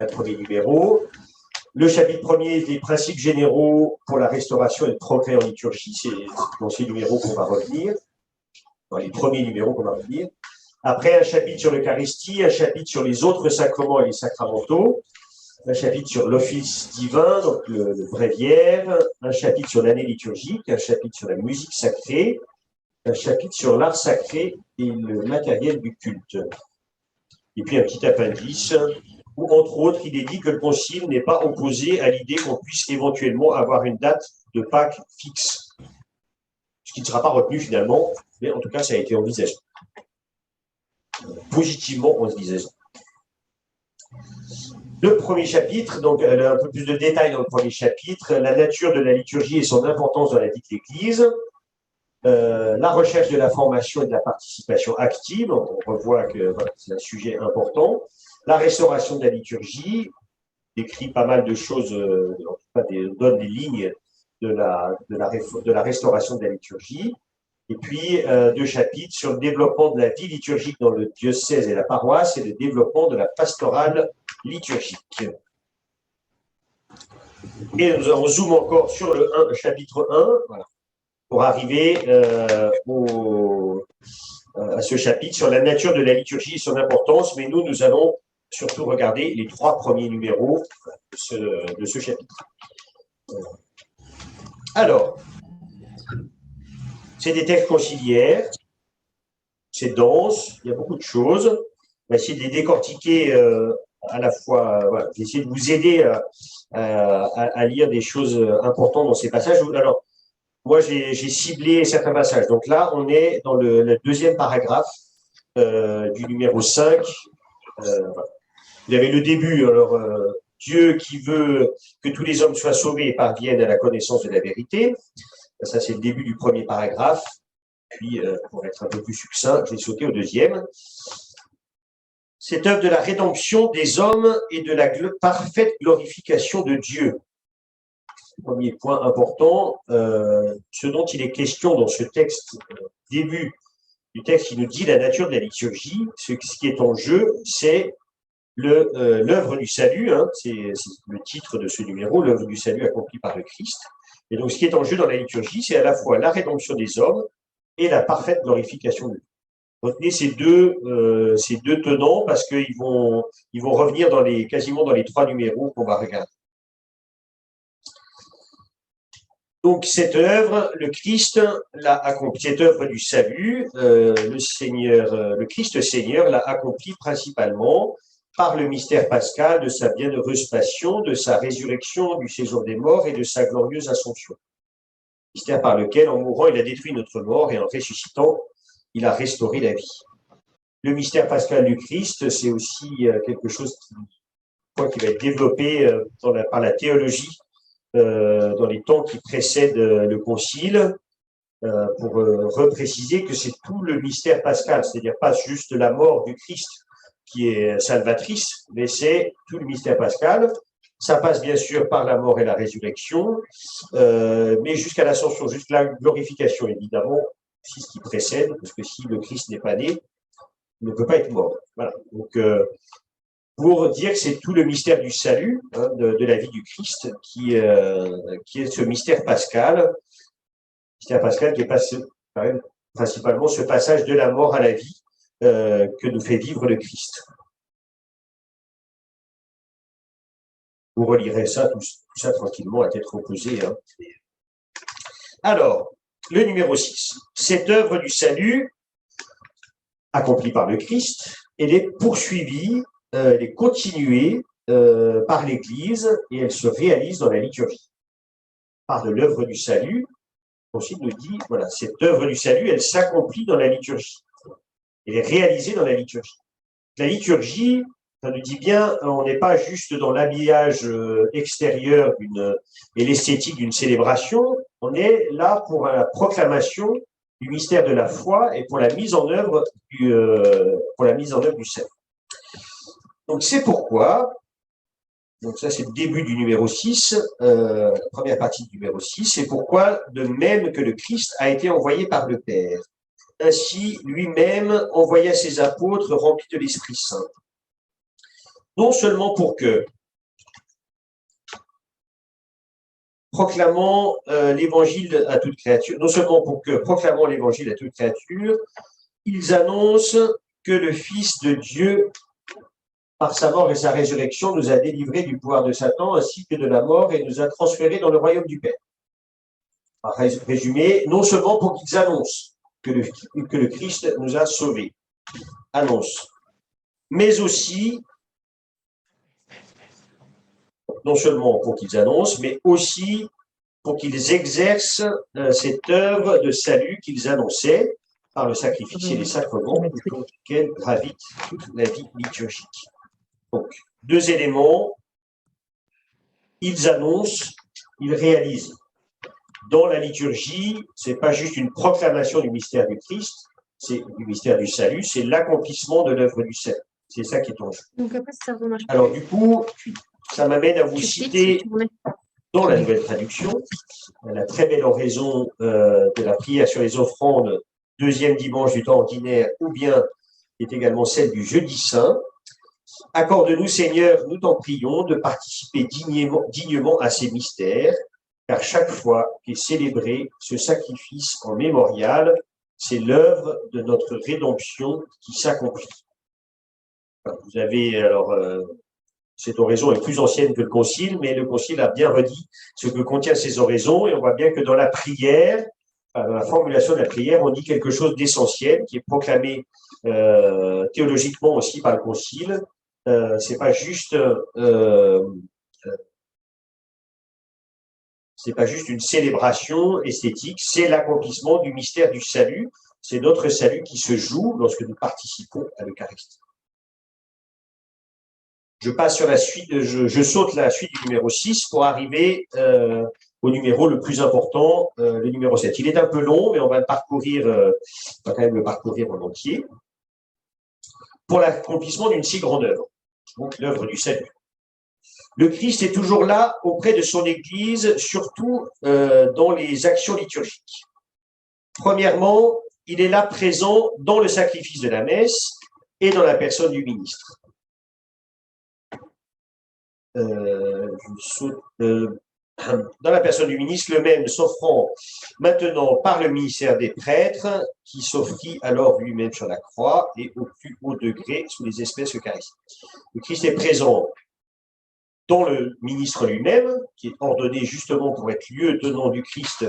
un premier numéro. Le chapitre premier des principes généraux pour la restauration et le progrès en liturgie, c'est dans ces numéros qu'on va revenir, dans les premiers numéros qu'on va revenir. Après, un chapitre sur l'Eucharistie, un chapitre sur les autres sacrements et les sacramentaux, un chapitre sur l'office divin, donc le bréviaire, un chapitre sur l'année liturgique, un chapitre sur la musique sacrée, un chapitre sur l'art sacré et le matériel du culte. Et puis un petit appendice où, entre autres, il est dit que le concile n'est pas opposé à l'idée qu'on puisse éventuellement avoir une date de Pâques fixe. Ce qui ne sera pas retenu finalement, mais en tout cas, ça a été envisagé. Positivement envisagé. Le premier chapitre, donc un peu plus de détails dans le premier chapitre, la nature de la liturgie et son importance dans la vie de l'Église, la recherche de la formation et de la participation active, on revoit que c'est un sujet important, la restauration de la liturgie, décrit pas mal de choses, en tout cas donne des lignes de la restauration de la liturgie, et puis 2 chapitres sur le développement de la vie liturgique dans le diocèse et la paroisse et le développement de la pastorale liturgique. Et on zoome encore sur le chapitre 1, voilà, pour arriver à ce chapitre sur la nature de la liturgie et son importance, mais nous allons surtout regarder les 3 premiers numéros de ce chapitre. Alors, c'est des textes conciliaires, c'est dense, il y a beaucoup de choses. On va essayer de les décortiquer à la fois, voilà, j'ai essayé de vous aider à lire des choses importantes dans ces passages. Alors, moi, j'ai ciblé certains passages. Donc là, on est dans le deuxième paragraphe du numéro 5. Voilà. Vous avez le début, alors Dieu qui veut que tous les hommes soient sauvés et parviennent à la connaissance de la vérité. Ça, c'est le début du premier paragraphe. Puis, pour être un peu plus succinct, je vais sauter au deuxième. Cette œuvre de la rédemption des hommes et de la parfaite glorification de Dieu. Premier point important, ce dont il est question dans ce texte, début du texte qui nous dit la nature de la liturgie. Ce qui est en jeu, c'est l'œuvre du salut, hein, c'est le titre de ce numéro, l'œuvre du salut accomplie par le Christ. Et donc, ce qui est en jeu dans la liturgie, c'est à la fois la rédemption des hommes et la parfaite glorification de Dieu. Retenez ces deux tenants parce qu'ils vont revenir quasiment dans les 3 numéros qu'on va regarder. Donc, cette œuvre, le Christ l'a accomplie, cette œuvre du salut, le Christ Seigneur l'a accomplie principalement par le mystère pascal de sa bienheureuse passion, de sa résurrection, du séjour des morts et de sa glorieuse ascension. Mystère par lequel, en mourant, il a détruit notre mort et en ressuscitant, il a restauré la vie. Le mystère pascal du Christ, c'est aussi quelque chose qui va être développé par la théologie dans les temps qui précèdent le concile, pour repréciser que c'est tout le mystère pascal, c'est-à-dire pas juste la mort du Christ qui est salvatrice, mais c'est tout le mystère pascal. Ça passe bien sûr par la mort et la résurrection, mais jusqu'à l'ascension, jusqu'à la glorification, évidemment, c'est ce qui précède, parce que si le Christ n'est pas né, il ne peut pas être mort. Voilà. Donc, pour dire que c'est tout le mystère du salut, hein, de la vie du Christ, qui est ce mystère pascal qui est quand même principalement ce passage de la mort à la vie que nous fait vivre le Christ. Vous relirez ça, tout ça tranquillement à tête reposée. Hein. Alors, le numéro 6. Cette œuvre du salut, accomplie par le Christ, elle est poursuivie, elle est continuée par l'Église et elle se réalise dans la liturgie. Par de l'œuvre du salut, le Concile nous dit, voilà, cette œuvre du salut, elle s'accomplit dans la liturgie. Elle est réalisée dans la liturgie. La liturgie, ça nous dit bien, on n'est pas juste dans l'habillage extérieur et l'esthétique d'une célébration, on est là pour la proclamation du mystère de la foi et pour la mise en œuvre du salut. Donc c'est pourquoi, donc ça c'est le début du numéro 6, la première partie du numéro 6, c'est pourquoi de même que le Christ a été envoyé par le Père, ainsi lui-même envoya ses apôtres remplis de l'Esprit Saint. Non seulement pour que, proclamant l'évangile à toute créature, non seulement pour que, proclamant l'évangile à toute créature, ils annoncent que le Fils de Dieu, par sa mort et sa résurrection, nous a délivrés du pouvoir de Satan ainsi que de la mort et nous a transférés dans le royaume du Père. Par résumé, non seulement pour qu'ils annoncent que le Christ nous a sauvés, annonce, mais aussi, non seulement pour qu'ils annoncent, mais aussi pour qu'ils exercent cette œuvre de salut qu'ils annonçaient par le sacrifice et les sacrements autour duquel gravite toute la vie liturgique. Donc, 2 éléments, ils annoncent, ils réalisent. Dans la liturgie, ce n'est pas juste une proclamation du mystère du Christ, c'est du mystère du salut, c'est l'accomplissement de l'œuvre du salut. C'est ça qui est en jeu. Donc après, ça remarche. Alors du coup, ça m'amène à vous citer dans la nouvelle traduction la très belle oraison de la prière sur les offrandes, 2e dimanche du temps ordinaire, ou bien qui est également celle du jeudi saint. Accorde-nous, Seigneur, nous t'en prions, de participer dignement à ces mystères, car chaque fois qu'est célébré ce sacrifice en mémorial, c'est l'œuvre de notre rédemption qui s'accomplit. Vous avez, alors, cette oraison est plus ancienne que le Concile, mais le Concile a bien redit ce que contient ces oraisons, et on voit bien que dans la prière, dans la formulation de la prière, on dit quelque chose d'essentiel, qui est proclamé théologiquement aussi par le Concile. C'est pas juste une célébration esthétique, c'est l'accomplissement du mystère du salut. C'est notre salut qui se joue lorsque nous participons à l'Eucharistie. Je passe sur la suite, je saute la suite du numéro 6 pour arriver au numéro le plus important, le numéro 7. Il est un peu long, mais on va quand même le parcourir en entier. Pour l'accomplissement d'une si grande œuvre, donc l'œuvre du salut. Le Christ est toujours là auprès de son Église, surtout dans les actions liturgiques. Premièrement, il est là présent dans le sacrifice de la messe et dans la personne du ministre. Dans la personne du ministre, le même s'offrant maintenant par le ministère des prêtres, qui s'offrit alors lui-même sur la croix et au plus haut degré sous les espèces eucharistiques. Le Christ est présent dans le ministre lui-même, qui est ordonné justement pour être lieu tenant du Christ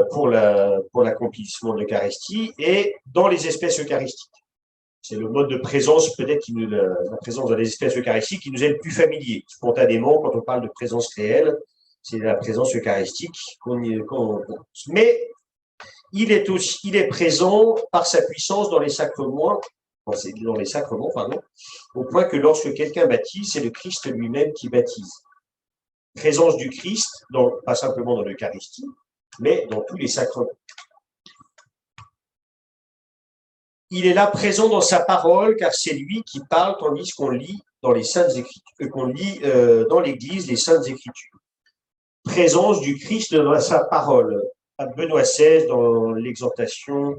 pour l'accomplissement de l'Eucharistie, et dans les espèces eucharistiques. C'est le mode de présence, peut-être, la présence dans les espèces eucharistiques qui nous est le plus familier. Spontanément, quand on parle de présence réelle, c'est la présence eucharistique mais il est présent par sa puissance dans les sacrements, au point que lorsque quelqu'un baptise, c'est le Christ lui-même qui baptise. Présence du Christ, pas simplement dans l'Eucharistie, mais dans tous les sacrements. Il est là présent dans sa parole, car c'est lui qui parle, tandis qu'on lit dans les Saintes Écritures, qu'on lit dans l'Église les Saintes Écritures. Présence du Christ dans sa parole. Benoît XVI, dans l'exhortation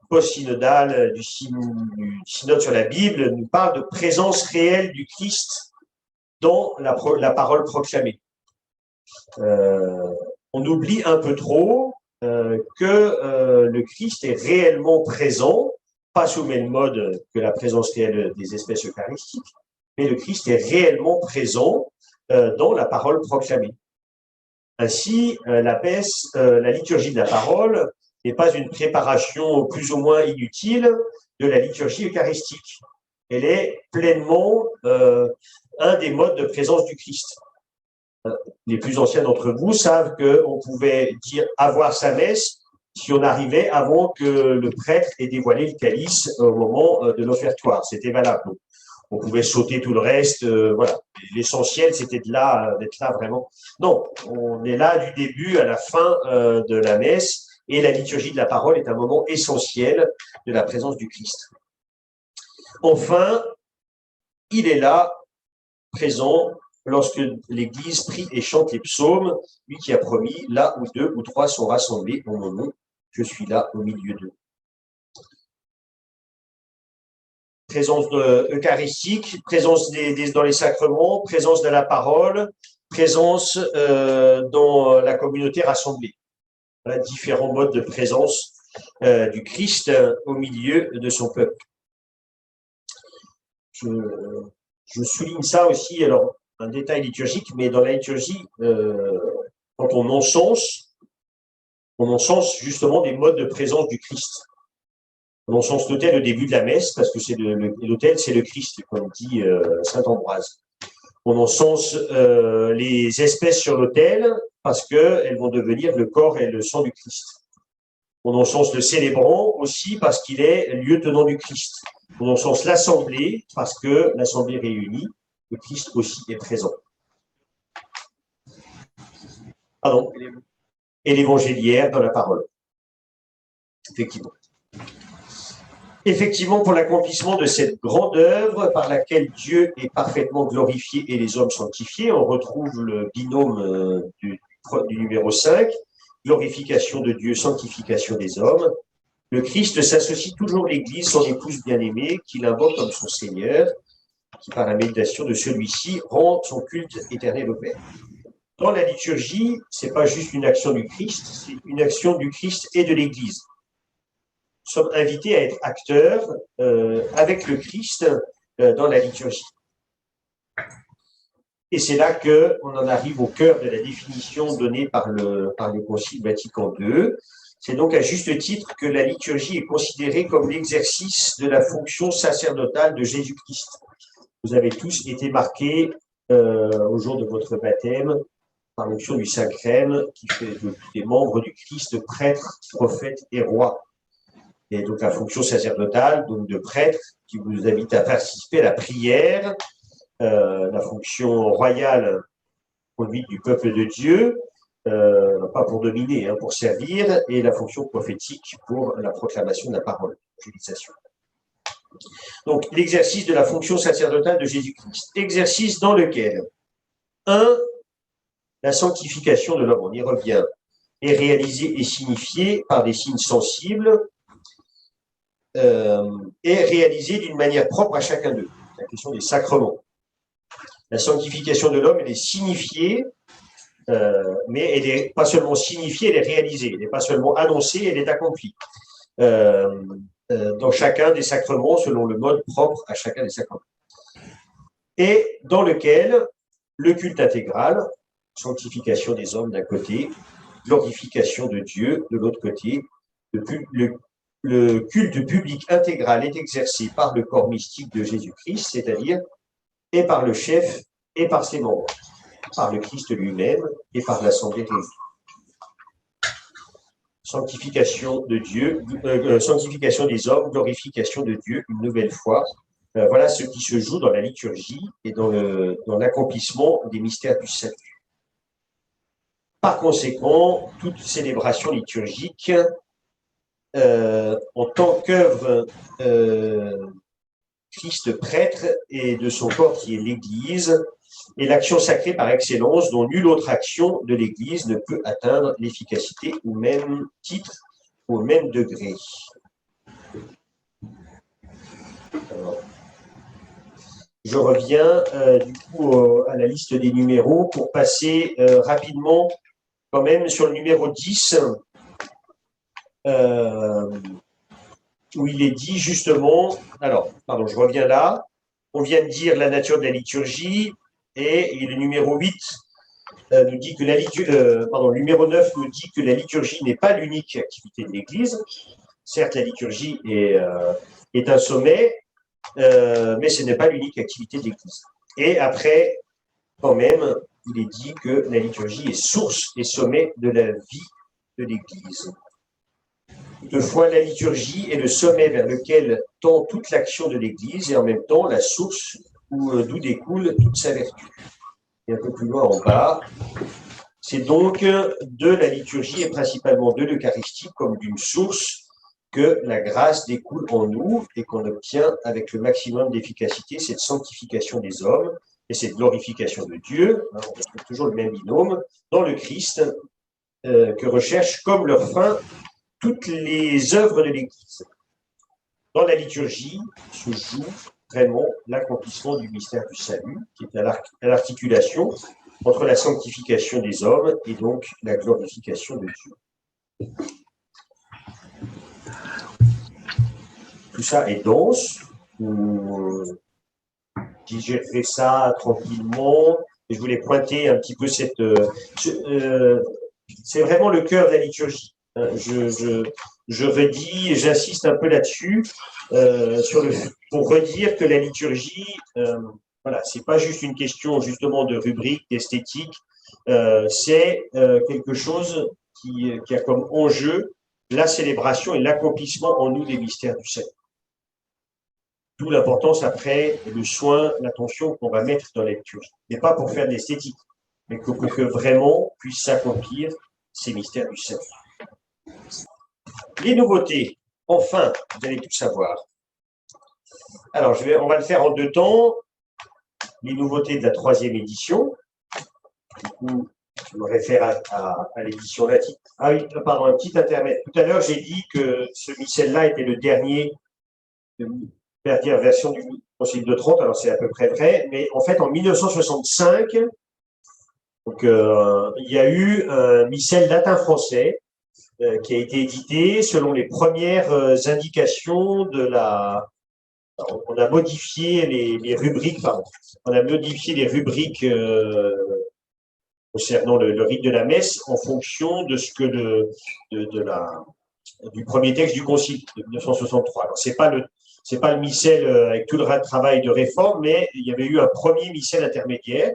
post-synodale du synode sur la Bible, nous parle de présence réelle du Christ dans la parole proclamée. On oublie un peu trop que le Christ est réellement présent, pas sous le même mode que la présence réelle des espèces eucharistiques, mais le Christ est réellement présent dans la parole proclamée. Ainsi, la liturgie de la parole n'est pas une préparation plus ou moins inutile de la liturgie eucharistique. Elle est pleinement un des modes de présence du Christ. Les plus anciens d'entre vous savent qu'on pouvait dire avoir sa messe si on arrivait avant que le prêtre ait dévoilé le calice au moment de l'offertoire. C'était valable. Donc, on pouvait sauter tout le reste. Voilà. L'essentiel, c'était d'être là vraiment. Non, on est là du début à la fin de la messe, et la liturgie de la parole est un moment essentiel de la présence du Christ. Enfin, il est là, présent, lorsque l'Église prie et chante les psaumes, lui qui a promis, là où 2 ou 3 sont rassemblés en mon nom, je suis là au milieu d'eux. Présence eucharistique, présence dans les sacrements, présence de la parole, présence dans la communauté rassemblée. Voilà, différents modes de présence du Christ au milieu de son peuple. Je souligne ça aussi, alors un détail liturgique, mais dans la liturgie, quand on encense justement des modes de présence du Christ. On encense l'autel au début de la messe, parce que l'autel, c'est le Christ, comme dit saint Ambroise. On encense les espèces sur l'autel, parce qu'elles vont devenir le corps et le sang du Christ. On encense le célébrant aussi, parce qu'il est lieu tenant du Christ. On encense l'assemblée, parce que l'assemblée réunie, le Christ aussi est présent. Pardon. Et l'évangéliaire dans la parole. Effectivement, pour l'accomplissement de cette grande œuvre par laquelle Dieu est parfaitement glorifié et les hommes sanctifiés, on retrouve le binôme du numéro 5, glorification de Dieu, sanctification des hommes. Le Christ s'associe toujours l'Église, son épouse bien-aimée, qu'il invoque comme son Seigneur, qui par la méditation de celui-ci rend son culte éternel au Père. Dans la liturgie, ce n'est pas juste une action du Christ, c'est une action du Christ et de l'Église. Nous sommes invités à être acteurs avec le Christ dans la liturgie. Et c'est là qu'on en arrive au cœur de la définition donnée par le Concile Vatican II. C'est donc à juste titre que la liturgie est considérée comme l'exercice de la fonction sacerdotale de Jésus-Christ. Vous avez tous été marqués au jour de votre baptême par l'onction du Saint-Crème qui fait des membres du Christ prêtres, prophètes et rois. Et donc la fonction sacerdotale, donc de prêtre, qui vous invite à participer à la prière, la fonction royale conduite du peuple de Dieu, pas pour dominer, pour servir, et la fonction prophétique pour la proclamation de la parole, l'évangélisation. Donc l'exercice de la fonction sacerdotale de Jésus-Christ, exercice dans lequel, 1, la sanctification de l'homme, on y revient, est réalisée et signifiée par des signes sensibles, est réalisée d'une manière propre à chacun d'eux. La question des sacrements. La sanctification de l'homme, elle est signifiée, mais elle n'est pas seulement signifiée, elle est réalisée. Elle n'est pas seulement annoncée, elle est accomplie. Dans chacun des sacrements, selon le mode propre à chacun des sacrements. Et dans lequel le culte intégral, sanctification des hommes d'un côté, glorification de Dieu de l'autre côté, le culte public intégral est exercé par le corps mystique de Jésus-Christ, c'est-à-dire et par le chef et par ses membres, par le Christ lui-même et par l'Assemblée réunie. Sanctification de Dieu, sanctification des hommes, glorification de Dieu une nouvelle fois. Voilà ce qui se joue dans la liturgie et dans l'accomplissement des mystères du salut. Par conséquent, toute célébration liturgique en tant qu'œuvre Christ prêtre et de son corps qui est l'Église, est l'action sacrée par excellence dont nulle autre action de l'Église ne peut atteindre l'efficacité au même titre, au même degré. Alors, je reviens du coup à la liste des numéros pour passer rapidement quand même sur le numéro 10, où il est dit justement, alors, pardon, je reviens là, on vient de dire la nature de la liturgie, et le numéro 8 nous dit que la liturgie, pardon, le numéro 9 nous dit que la liturgie n'est pas l'unique activité de l'Église. Certes, la liturgie est un sommet, mais ce n'est pas l'unique activité de l'Église. Et après, quand même, il est dit que la liturgie est source et sommet de la vie de l'Église. Toutefois, la liturgie est le sommet vers lequel tend toute l'action de l'Église et en même temps la source d'où découle toute sa vertu. Et un peu plus loin en bas, c'est donc de la liturgie et principalement de l'Eucharistie comme d'une source que la grâce découle en nous et qu'on obtient avec le maximum d'efficacité cette sanctification des hommes et cette glorification de Dieu, on retrouve toujours le même binôme, dans le Christ, que recherchent comme leur fin toutes les œuvres de l'Église. Dans la liturgie se joue vraiment l'accomplissement du mystère du salut, qui est à l'articulation entre la sanctification des hommes et donc la glorification de Dieu. Tout ça est dense. J'ai fait ça tranquillement et je voulais pointer un petit peu cette. C'est vraiment le cœur de la liturgie. Je redis, j'insiste un peu là-dessus pour redire que la liturgie, voilà, c'est pas juste une question justement de rubrique, d'esthétique, c'est quelque chose qui a comme enjeu la célébration et l'accomplissement en nous des mystères du salut. D'où l'importance après, le soin, l'attention qu'on va mettre dans la liturgie. Mais pas pour faire de l'esthétique, mais pour que vraiment puisse s'accomplir ces mystères du salut. Les nouveautés, enfin, vous allez tout savoir. Alors, on va le faire en deux temps. Les nouveautés de la 3e édition. Du coup, je me réfère à l'édition latine. Ah oui, pardon, un petit intermède. Tout à l'heure, j'ai dit que ce missel-là était le dernière version du Concile de Trente, alors c'est à peu près vrai, mais en fait, en 1965, donc, il y a eu un missel latin-français qui a été édité selon les premières indications de la. Alors, on a modifié les rubriques, pardon. On a modifié les rubriques concernant le rite de la messe en fonction de ce que du premier texte du Concile de 1963. Alors, c'est pas le missel avec tout le travail de réforme, mais il y avait eu un premier missel intermédiaire.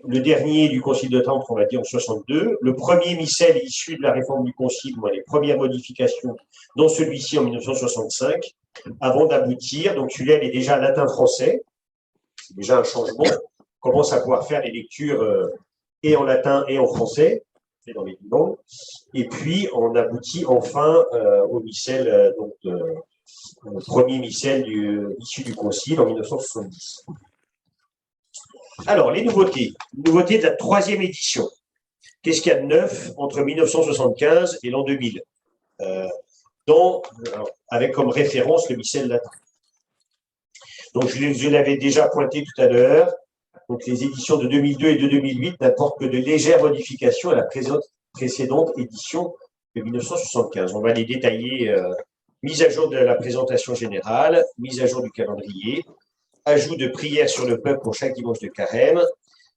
Le dernier du Concile de Trente, on va dire en 62. Le premier missel issu de la réforme du Concile, les premières modifications, dont celui-ci en 1965, avant d'aboutir. Donc celui-là, il est déjà latin-français. C'est déjà un changement. On commence à pouvoir faire les lectures et en latin et en français, c'est dans les deux langues. Et puis, on aboutit enfin au missel, donc, le premier missel issu du Concile en 1970. Alors, les nouveautés. Nouveautés de la 3e édition. Qu'est-ce qu'il y a de neuf entre 1975 et l'an 2000 avec comme référence le missel latin. Donc, je l'avais déjà pointé tout à l'heure. Donc, les éditions de 2002 et de 2008 n'apportent que de légères modifications à la précédente édition de 1975. On va les détailler. Mise à jour de la présentation générale, mise à jour du calendrier, ajout de prières sur le peuple pour chaque dimanche de carême,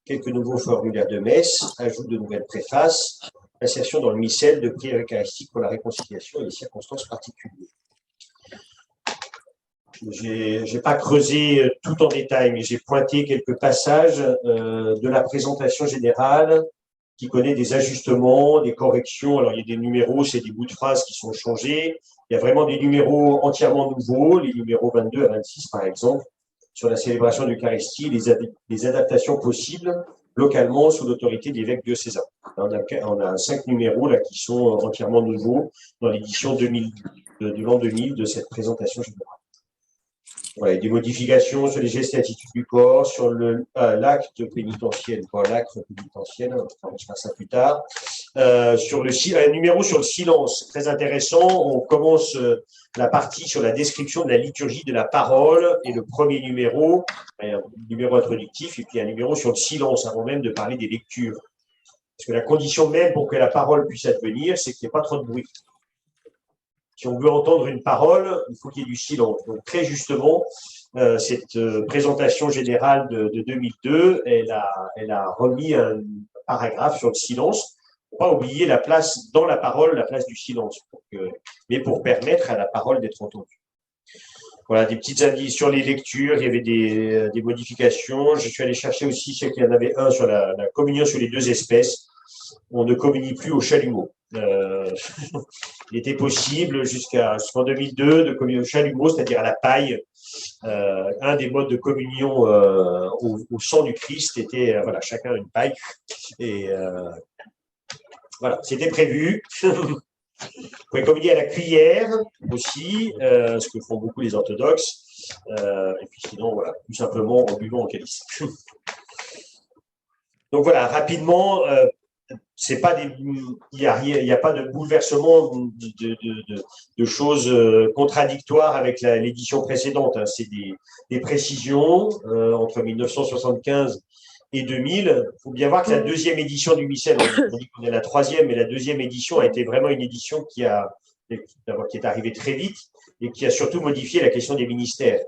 quelques nouveaux formulaires de messe, ajout de nouvelles préfaces, insertion dans le missel de prières eucharistiques pour la réconciliation et les circonstances particulières. Je n'ai pas creusé tout en détail, mais j'ai pointé quelques passages de la présentation générale qui connaît des ajustements, des corrections. Alors, il y a des numéros, c'est des bouts de phrases qui sont changés. Il y a vraiment des numéros entièrement nouveaux, les numéros 22 à 26, par exemple, sur la célébration de l'Eucharistie, les adaptations possibles localement sous l'autorité des évêques diocésains. On a 5 numéros là qui sont entièrement nouveaux dans l'édition de l'an 2000 de cette présentation générale. Ouais, des modifications sur les gestes et attitudes du corps, sur l'acte pénitentiel, pas l'acte pénitentiel, on verra ça plus tard. Sur un numéro sur le silence, très intéressant. On commence la partie sur la description de la liturgie de la parole et le premier numéro, un numéro introductif, et puis un numéro sur le silence avant même de parler des lectures. Parce que la condition même pour que la parole puisse advenir, c'est qu'il n'y ait pas trop de bruit. Si on veut entendre une parole, il faut qu'il y ait du silence. Donc, très justement, cette présentation générale de 2002, elle a remis un paragraphe sur le silence. Il ne faut pas oublier la place dans la parole, la place du silence, mais pour permettre à la parole d'être entendue. Voilà, des petites indices sur les lectures, il y avait des modifications. Je suis allé chercher aussi, je sais qu'il y en avait un sur la communion sur les 2 espèces. On ne communie plus au chalumeau. Il était possible jusqu'en 2002 de communier au chalumeau, c'est-à-dire à la paille. Un des modes de communion au sang du Christ était, voilà, chacun une paille. Et voilà, c'était prévu. Vous pouvez communier à la cuillère aussi, ce que font beaucoup les orthodoxes. Et puis sinon, voilà, tout simplement en buvant au calice. Donc voilà, rapidement, c'est pas il n'y a pas de bouleversement de choses contradictoires avec l'édition précédente. Hein. C'est des précisions entre 1975 et 2000. Il faut bien voir que la deuxième édition du missel, on dit qu'on est la troisième, mais la deuxième édition a été vraiment une édition qui est arrivée très vite et qui a surtout modifié la question des ministères.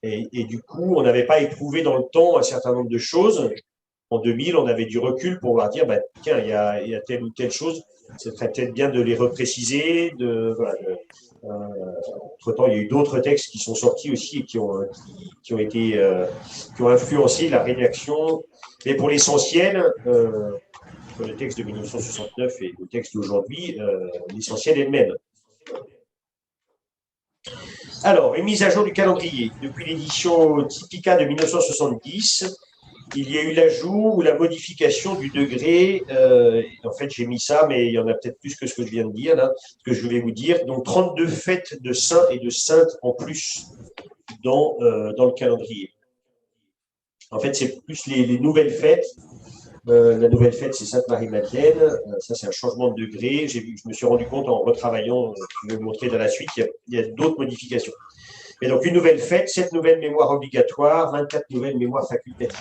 Et du coup, on n'avait pas éprouvé dans le temps un certain nombre de choses. En 2000, on avait du recul pour pouvoir dire, tiens, il y a telle ou telle chose, ce serait peut-être bien de les repréciser. Entre-temps, il y a eu d'autres textes qui sont sortis aussi et qui ont influencé la rédaction. Mais pour l'essentiel, pour le texte de 1969 et le texte d'aujourd'hui, l'essentiel est le même. Alors, une mise à jour du calendrier. Depuis l'édition Typica de 1970, il y a eu l'ajout ou la modification du degré. En fait, j'ai mis ça, mais il y en a peut-être plus que ce que je viens de dire, là, ce que je vais vous dire. Donc, 32 fêtes de saints et de saintes en plus dans le calendrier. En fait, c'est plus les nouvelles fêtes. La nouvelle fête, c'est Sainte-Marie-Madeleine. Ça, c'est un changement de degré. Je me suis rendu compte en retravaillant, je vais vous montrer dans la suite, il y a d'autres modifications. Et donc, une nouvelle fête, 7 nouvelles mémoires obligatoires, 24 nouvelles mémoires facultatives.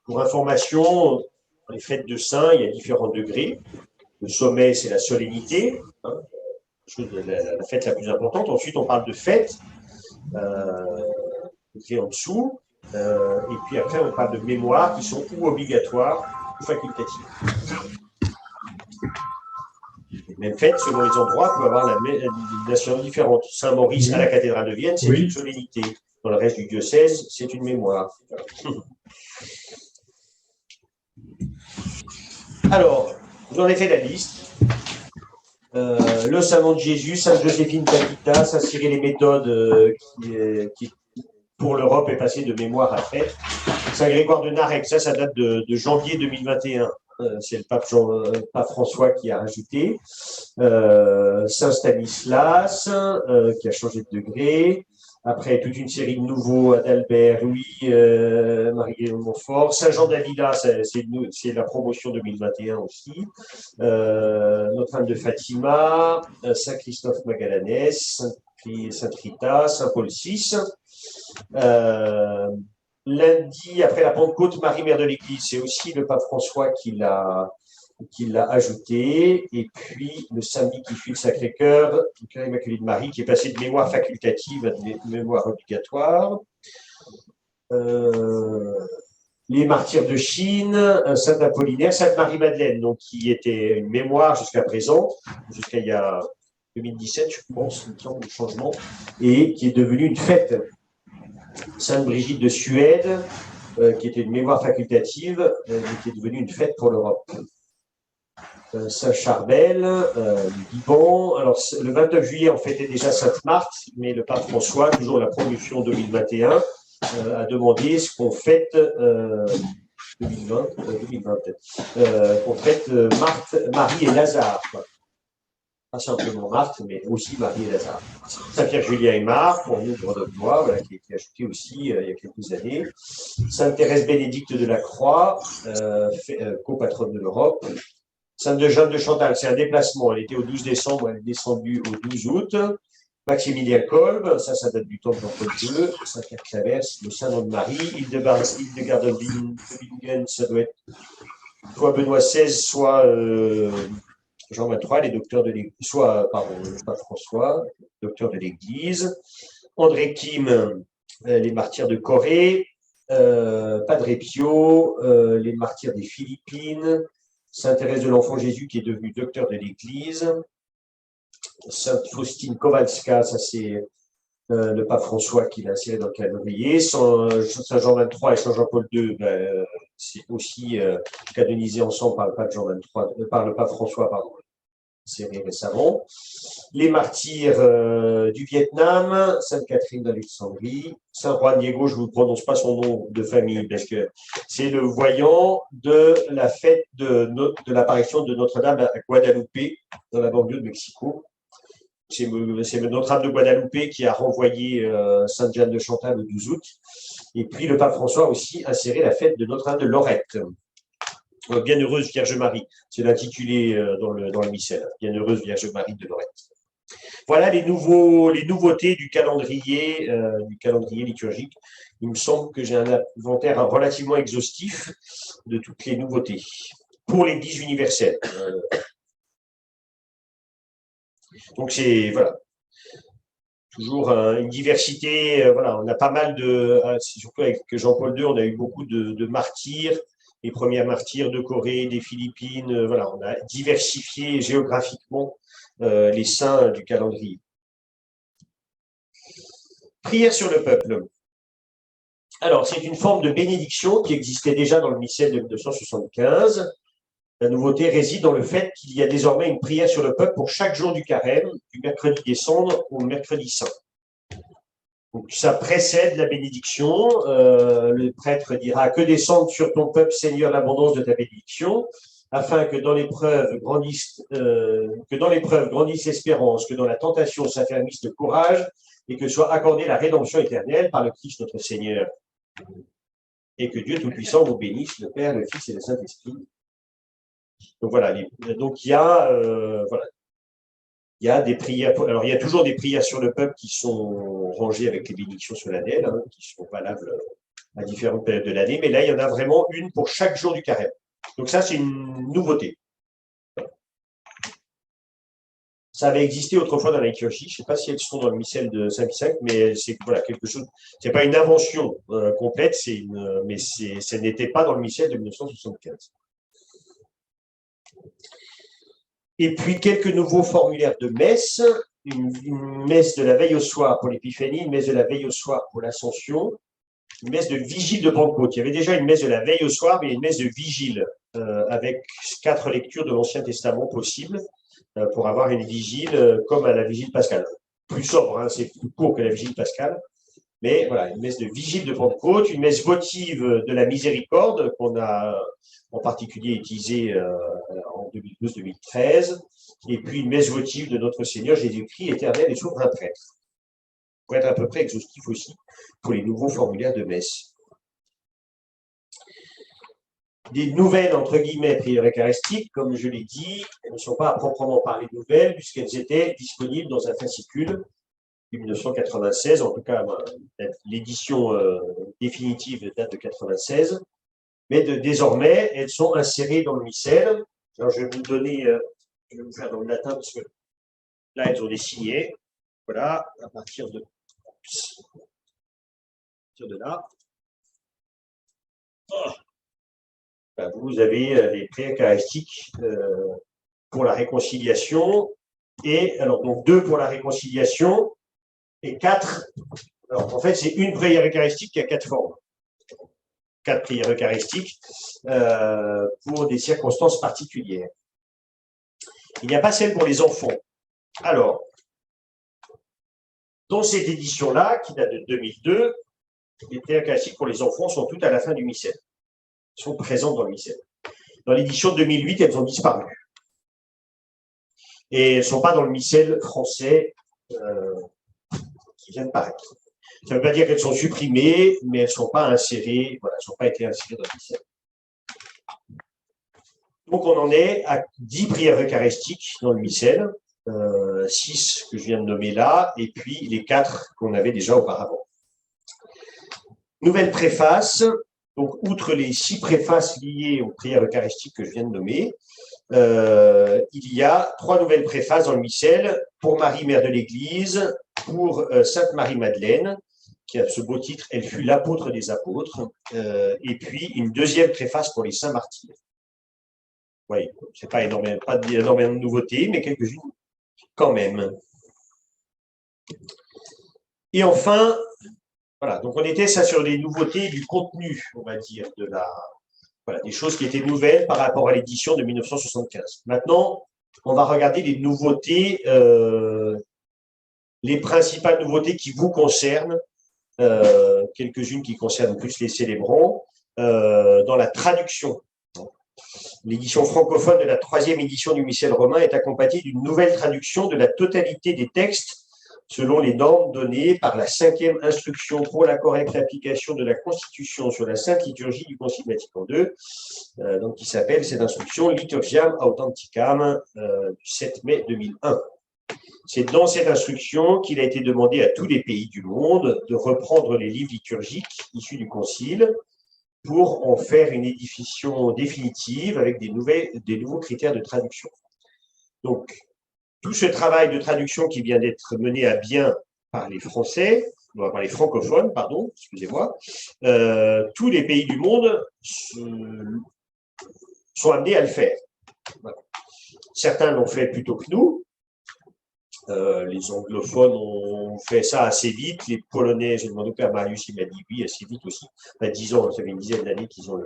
Pour information, dans les fêtes de saints, il y a différents degrés. Le sommet, c'est la solennité, hein, la fête la plus importante. Ensuite, on parle de fête, écrit en dessous. Et puis après, on parle de mémoires qui sont ou obligatoires ou facultatives. Les mêmes fêtes, selon les endroits, peuvent avoir une nation différente. Saint-Maurice à la cathédrale de Vienne, c'est une solennité. Dans le reste du diocèse, c'est une mémoire. Alors, j'en ai fait la liste. Le Salon de Jésus, Sainte Joséphine Tabitha, Saint Cyril et Méthode, qui pour l'Europe est passé de mémoire à fête. Saint Grégoire de Narek, ça date de janvier 2021. C'est le pape François qui a rajouté. Saint Stanislas, qui a changé de degré. Après, toute une série de nouveaux, Adalbert, Louis, Marie de Montfort. Saint-Jean d'Avila, c'est la promotion 2021 aussi. Notre-Dame de Fatima, Saint-Christophe Magalanès, Saint-Rita, Saint-Paul VI. Lundi, après la Pentecôte, Marie, Mère de l'Église, c'est aussi le pape François qui l'a ajouté. Et puis, le samedi qui suit le Sacré-Cœur, le Cœur Immaculé de Marie, qui est passé de mémoire facultative à de mémoire obligatoire. Les martyrs de Chine, Saint Apollinaire, Sainte Marie-Madeleine, donc qui était une mémoire jusqu'à présent, jusqu'à il y a 2017, je pense, le temps du changement, et qui est devenue une fête. Sainte Brigitte de Suède, qui était une mémoire facultative, qui est devenue une fête pour l'Europe. Saint-Charbel, du Liban. Alors, le 29 juillet, on fêtait déjà Sainte-Marthe, mais le pape François, toujours la promotion 2021, a demandé ce qu'on fête 2020, qu'on fête Marthe, Marie et Lazare. Pas simplement Marthe, mais aussi Marie et Lazare. Saint-Pierre Julien et Marc, pour nous, Grenoble-Bois, voilà, qui a été ajouté aussi il y a quelques années. Sainte Thérèse Bénédicte de la Croix, copatronne de l'Europe. Sainte Jeanne de Chantal, c'est un déplacement. Elle était au 12 décembre, elle est descendue au 12 août. Maximilien Kolb, ça date du temps de Jean-Paul II. Saint-Pierre Clavers, le Saint-Nom de Marie. Hildegard de Bingen, ça doit être soit Benoît XVI, soit Jean 23, les docteurs de l'Église, soit, pardon, pas François, docteur de l'Église. André Kim, les martyrs de Corée. Padre Pio, les martyrs des Philippines. Sainte Thérèse de l'Enfant Jésus, qui est devenue docteur de l'Église. Sainte Faustine Kowalska, ça c'est le pape François qui l'a inséré dans le calendrier. Saint Jean 23 et Saint Jean-Paul II, c'est aussi canonisé ensemble par le pape Jean 23, par le pape François, pardon, inséré récemment. Les martyrs du Vietnam, Sainte Catherine d'Alexandrie, Saint Juan Diego, je ne vous prononce pas son nom de famille parce que c'est le voyant de la fête de l'apparition de Notre-Dame à Guadalupe, dans la banlieue de Mexico. C'est Notre-Dame de Guadalupe qui a renvoyé Sainte Jeanne de Chantal le 12 août. Et puis le pape François a aussi inséré la fête de Notre-Dame de Lorette. Bienheureuse Vierge Marie, c'est l'intitulé dans le missel. Bienheureuse Vierge Marie de Lorette. Voilà les nouveautés du calendrier liturgique. Il me semble que j'ai un inventaire relativement exhaustif de toutes les nouveautés pour l'Église universelle. Donc c'est voilà, toujours une diversité. Voilà, on a pas mal de, surtout avec Jean-Paul II, on a eu beaucoup de martyrs, les premiers martyrs de Corée, des Philippines. Voilà, on a diversifié géographiquement les saints du calendrier. Prière sur le peuple. Alors, c'est une forme de bénédiction qui existait déjà dans le missel de 1975. La nouveauté réside dans le fait qu'il y a désormais une prière sur le peuple pour chaque jour du carême, du mercredi des cendres au mercredi saint. Donc, ça précède la bénédiction. Le prêtre dira « Que descende sur ton peuple, Seigneur, l'abondance de ta bénédiction, afin que dans l'épreuve grandisse l'espérance, que dans la tentation s'affermisse le courage, et que soit accordée la rédemption éternelle par le Christ notre Seigneur. Et que Dieu Tout-Puissant vous bénisse, le Père, le Fils et le Saint-Esprit. » Donc voilà, donc il y a des prières. Alors il y a toujours des prières sur le peuple qui sont rangées avec les bénédictions solennelles, qui sont valables à différentes périodes de l'année, mais là il y en a vraiment une pour chaque jour du carême. Donc ça c'est une nouveauté. Ça avait existé autrefois dans la liturgie. Je ne sais pas si elles sont dans le missel de Saint-Vicent, mais c'est voilà, quelque chose. C'est pas une invention complète, mais ce n'était pas dans le missel de 1975. Et puis quelques nouveaux formulaires de messe, une messe de la veille au soir pour l'épiphanie, une messe de la veille au soir pour l'ascension, une messe de vigile de Pentecôte. Il y avait déjà une messe de la veille au soir, mais une messe de vigile avec 4 lectures de l'Ancien Testament possibles pour avoir une vigile comme à la vigile pascale. Plus sobre, c'est plus court que la vigile pascale. Mais voilà, une messe de vigile de Pentecôte, une messe votive de la miséricorde qu'on a en particulier utilisée en 2012-2013, et puis une messe votive de notre Seigneur Jésus-Christ, éternel et souverain prêtre. pour être à peu près exhaustif aussi pour les nouveaux formulaires de messe. Des nouvelles, entre guillemets, prières eucharistiques, comme je l'ai dit, elles ne sont pas à proprement parler nouvelles, puisqu'elles étaient disponibles dans un fascicule de 1996, en tout cas, l'édition définitive date de 1996, mais désormais, elles sont insérées dans le missel. Alors, je vais vous donner, je vais vous faire dans le latin, parce que là, elles ont des signets. Voilà, à partir de là. Oh. Ben, vous avez les prières eucharistiques pour la réconciliation, et alors donc 2 pour la réconciliation, et 4, alors en fait c'est une prière eucharistique qui a 4 formes. 4 prières eucharistiques pour des circonstances particulières. Il n'y a pas celle pour les enfants. Alors, dans cette édition-là, qui date de 2002, les prières eucharistiques pour les enfants sont toutes à la fin du missel. Elles sont présentes dans le missel. Dans l'édition de 2008, elles ont disparu. Et elles ne sont pas dans le missel français qui vient de paraître. Ça ne veut pas dire qu'elles sont supprimées, mais elles ne sont pas insérées, voilà, elles n'ont pas été insérées dans le missel. Donc on en est à 10 prières eucharistiques dans le missel, 6 que je viens de nommer là, et puis les 4 qu'on avait déjà auparavant. Nouvelle préface, donc outre les 6 préfaces liées aux prières eucharistiques que je viens de nommer, il y a 3 nouvelles préfaces dans le missel pour Marie, mère de l'Église, pour Sainte Marie-Madeleine, qui a ce beau titre « Elle fut l'apôtre des apôtres », et puis une deuxième préface pour les saints martyrs. Oui, c'est pas énormément de nouveautés, mais quelques-unes quand même. Et enfin, voilà, donc on était ça sur les nouveautés du contenu, on va dire, voilà, des choses qui étaient nouvelles par rapport à l'édition de 1975. Maintenant, on va regarder les nouveautés, les principales nouveautés qui vous concernent, quelques-unes qui concernent plus les célébrants, dans la traduction. L'édition francophone de la 3e édition du missel romain est accompagnée d'une nouvelle traduction de la totalité des textes selon les normes données par la 5e instruction pour la correcte application de la Constitution sur la Sainte Liturgie du Concile Vatican II, donc qui s'appelle cette instruction Liturgiam Authenticam du 7 mai 2001. C'est dans cette instruction qu'il a été demandé à tous les pays du monde de reprendre les livres liturgiques issus du Concile pour en faire une édition définitive avec des nouveaux critères de traduction. Donc, tout ce travail de traduction qui vient d'être mené à bien par les Français, par les francophones, pardon, excusez-moi, tous les pays du monde sont amenés à le faire. Voilà. Certains l'ont fait plutôt que nous. Les anglophones ont fait ça assez vite. Les Polonais, j'ai demandé au père Marius, il m'a dit oui, assez vite aussi. 10 ans, ça fait une dizaine d'années qu'ils ont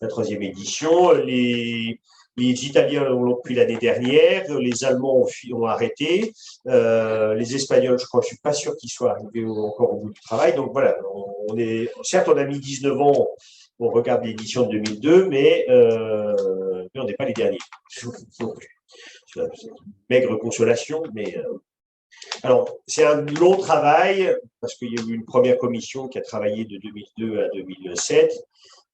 la 3e édition. Les Italiens l'ont depuis l'année dernière. Les Allemands ont arrêté. Les Espagnols, je crois, je ne suis pas sûr qu'ils soient arrivés encore au bout du travail. Donc voilà, certes, on a mis 19 ans. On regarde l'édition de 2002, mais on n'est pas les derniers. Maigre consolation, mais alors c'est un long travail parce qu'il y a eu une première commission qui a travaillé de 2002 à 2007,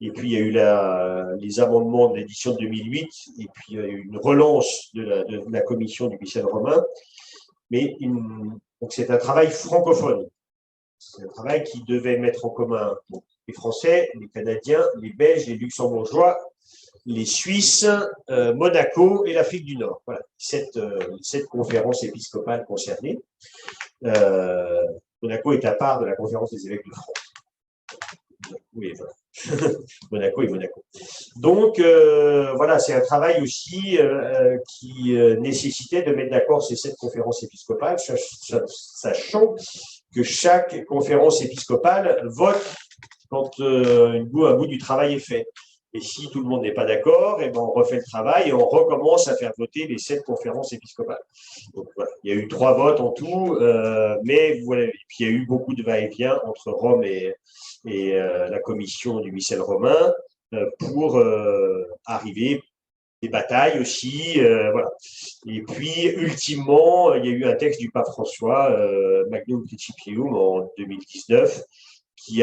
et puis il y a eu les amendements de l'édition de 2008, et puis il y a eu une relance de la commission du missel romain, mais donc c'est un travail francophone, c'est un travail qui devait mettre en commun les Français, les Canadiens, les Belges, les Luxembourgeois, les Suisses, Monaco et l'Afrique du Nord. Voilà, cette conférence épiscopale concernée. Monaco est à part de la conférence des évêques de France. Oui, voilà. Monaco et Monaco. Donc, voilà, c'est un travail aussi qui nécessitait de mettre d'accord ces 7 conférences épiscopales, sachant que chaque conférence épiscopale vote quand un bout du travail est fait. Et si tout le monde n'est pas d'accord, eh ben on refait le travail et on recommence à faire voter les 7 conférences épiscopales. Donc voilà, il y a eu 3 votes en tout, mais voilà, et puis il y a eu beaucoup de va-et-vient entre Rome et la commission du missel romain pour arriver des batailles aussi, voilà. Et puis, ultimement, il y a eu un texte du pape François, Magnum Principium, en 2019,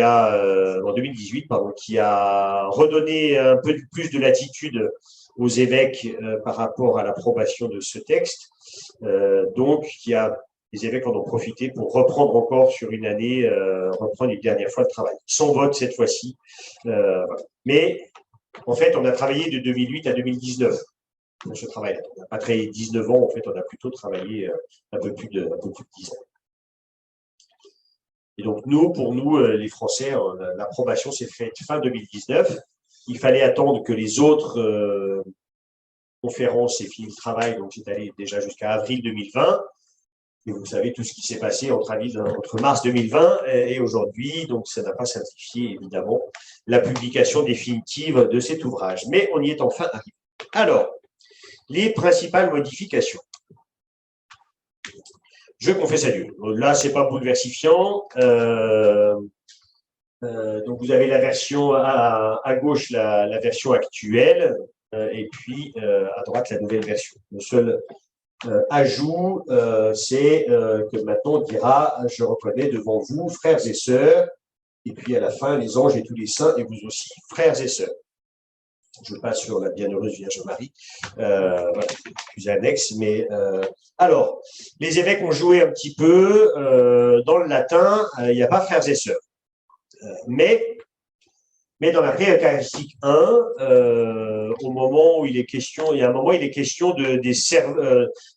en 2018, pardon, qui a redonné un peu plus de latitude aux évêques par rapport à l'approbation de ce texte. Donc, les évêques en ont profité pour reprendre encore sur une année, reprendre une dernière fois le travail. Sans vote cette fois-ci. Voilà. Mais en fait, on a travaillé de 2008 à 2019 dans ce travail-là. On n'a pas travaillé 19 ans, en fait, on a plutôt travaillé un peu plus de 10 ans. Et donc, pour nous, les Français, l'approbation s'est faite fin 2019. Il fallait attendre que les autres conférences aient fini le travail, donc c'est allé déjà jusqu'à avril 2020. Et vous savez tout ce qui s'est passé entre mars 2020 et aujourd'hui, donc ça n'a pas simplifié, évidemment, la publication définitive de cet ouvrage. Mais on y est enfin arrivé. Alors, les principales modifications. Je confesse à Dieu. Là, c'est pas bouleversifiant. Donc, vous avez la version à gauche, la version actuelle, et puis à droite, la nouvelle version. Le seul ajout, c'est que maintenant, on dira « Je reconnais devant vous, frères et sœurs », et puis à la fin, les anges et tous les saints, et vous aussi, frères et sœurs. Je passe sur la Bienheureuse Vierge Marie, voilà, plus annexe. Mais alors, les évêques ont joué un petit peu. Dans le latin, il n'y a pas frères et sœurs. Mais dans la prière eucharistique 1, au moment où il y a un moment, il est question des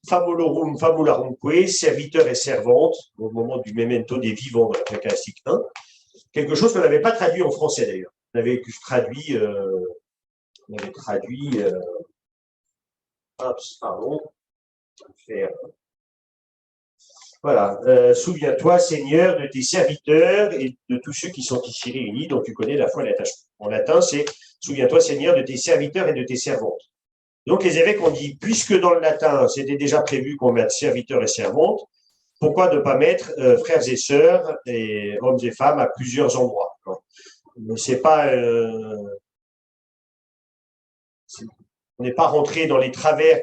famolorum, famularumque, serviteurs et servantes, au moment du memento des vivants dans la prière eucharistique 1. Quelque chose qu'on n'avait pas traduit en français d'ailleurs. On avait traduit. Pardon. Voilà. Souviens-toi, Seigneur, de tes serviteurs et de tous ceux qui sont ici réunis, dont tu connais la foi et l'attachement. En latin, c'est souviens-toi, Seigneur, de tes serviteurs et de tes servantes. Donc, les évêques ont dit, puisque dans le latin, c'était déjà prévu qu'on mette serviteurs et servantes, pourquoi ne pas mettre frères et sœurs, et hommes et femmes à plusieurs endroits? C'est pas. On n'est pas rentré dans les travers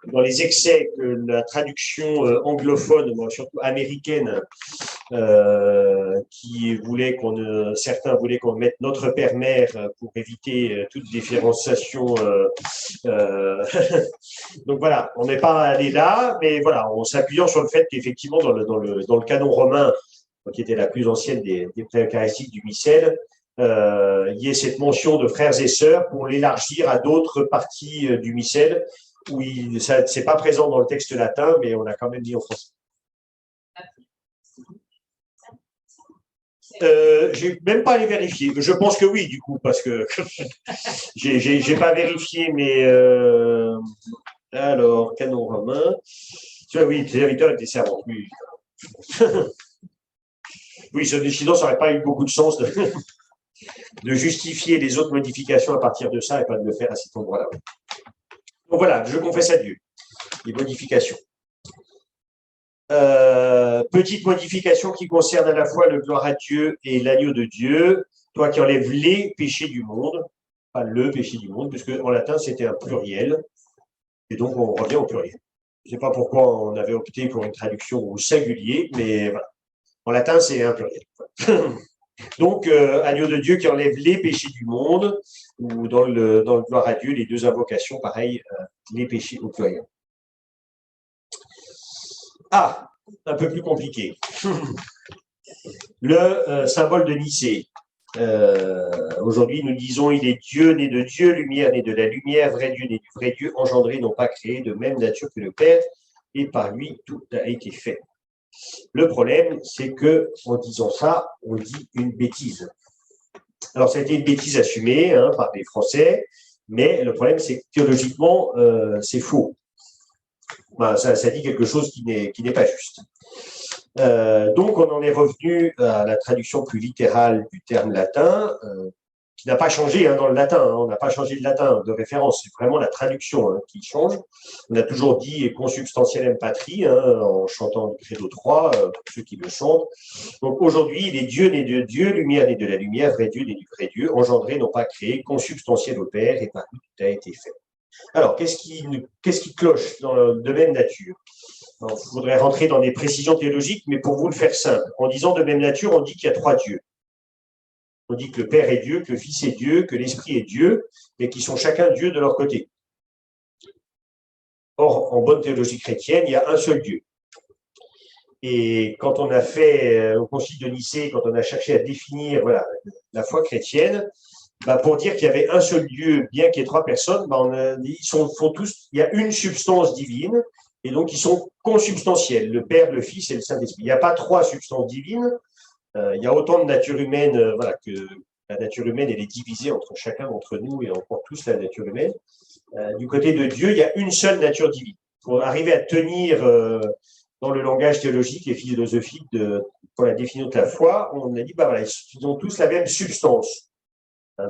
dans les excès que la traduction anglophone, surtout américaine, certains voulaient qu'on mette notre père-mère pour éviter toute différenciation. Donc voilà, on n'est pas allé là, mais voilà, en s'appuyant sur le fait qu'effectivement, dans le canon romain, qui était la plus ancienne des prières eucharistiques du missel, il y ait cette mention de frères et sœurs pour l'élargir à d'autres parties du missel où ça c'est pas présent dans le texte latin, mais on a quand même dit en français. J'ai même pas allé vérifier. Je pense que oui, du coup, parce que j'ai pas vérifié, mais alors canon romain. Tu vois, oui, serviteurs et des servantes. Oui, oui, sinon ça n'aurait pas eu beaucoup de sens de justifier les autres modifications à partir de ça et pas de le faire à cet endroit-là. Donc voilà, je confesse à Dieu. Les modifications. Petite modification qui concerne à la fois le gloire à Dieu et l'agneau de Dieu, toi qui enlèves les péchés du monde, pas le péché du monde, puisque en latin c'était un pluriel, et donc on revient au pluriel. Je ne sais pas pourquoi on avait opté pour une traduction au singulier, mais voilà. En latin c'est un pluriel. Donc, agneau de Dieu qui enlève les péchés du monde, ou dans le gloire à Dieu, les deux invocations, pareil, les péchés au pluriel. Ah, un peu plus compliqué. Le symbole de Nicée. Aujourd'hui, nous disons, il est Dieu, né de Dieu, lumière, né de la lumière, vrai Dieu, né du vrai Dieu, engendré, non pas créé, de même nature que le Père, et par lui, tout a été fait. Le problème, c'est que en disant ça, on dit une bêtise. Alors, ça a été une bêtise assumée par les Français, mais le problème, c'est que théologiquement, c'est faux. Ben, ça dit quelque chose qui n'est pas juste. Donc, on en est revenu à la traduction plus littérale du terme latin, qui n'a pas changé dans le latin. On n'a pas changé le latin de référence. C'est vraiment la traduction qui change. On a toujours dit consubstantiel patrie en chantant le Credo 3, pour ceux qui le chantent. Donc aujourd'hui, il est Dieu né de Dieu, lumière né de la lumière, vrai Dieu né du vrai Dieu, engendré, non pas créé, consubstantiel au Père, et par lui tout a été fait. Alors, qu'est-ce qui cloche dans le domaine nature? Il faudrait rentrer dans des précisions théologiques, mais pour vous le faire simple, en disant de même nature, on dit qu'il y a trois dieux. On dit que le Père est Dieu, que le Fils est Dieu, que l'Esprit est Dieu, mais qui sont chacun Dieu de leur côté. Or, en bonne théologie chrétienne, il y a un seul Dieu. Et quand on a fait au Concile de Nicée, quand on a cherché à définir la foi chrétienne, pour dire qu'il y avait un seul Dieu, bien qu'il y ait trois personnes, il y a une substance divine, et donc ils sont consubstantiels, le Père, le Fils et le Saint-Esprit. Il n'y a pas trois substances divines. Il y a autant de nature humaine, que la nature humaine, elle est divisée entre chacun d'entre nous et encore tous la nature humaine. Du côté de Dieu, il y a une seule nature divine. Pour arriver à tenir dans le langage théologique et philosophique pour la définition de la foi, on a dit, ils ont tous la même substance. Il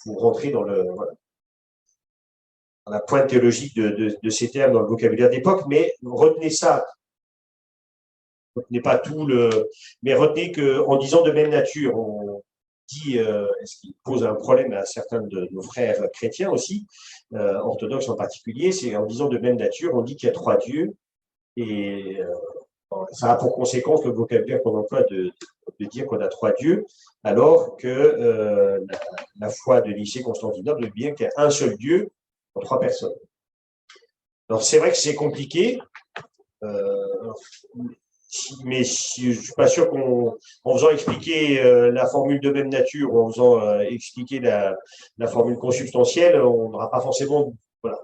faut rentrer dans la pointe théologique de ces termes dans le vocabulaire d'époque, mais retenez ça. Retenez pas tout mais retenez qu'en disant de même nature, on dit, ce qui pose un problème à certains de nos frères chrétiens aussi, orthodoxes en particulier, c'est en disant de même nature, on dit qu'il y a trois dieux, et ça a pour conséquence le vocabulaire qu'on emploie de dire qu'on a trois dieux, alors que la foi de Nicée-Constantinople veut bien qu'il y a un seul Dieu pour trois personnes. Alors c'est vrai que c'est compliqué, mais je ne suis pas sûr qu'en faisant expliquer la formule de même nature, ou en faisant expliquer la formule consubstantielle, on n'aura pas forcément... Voilà.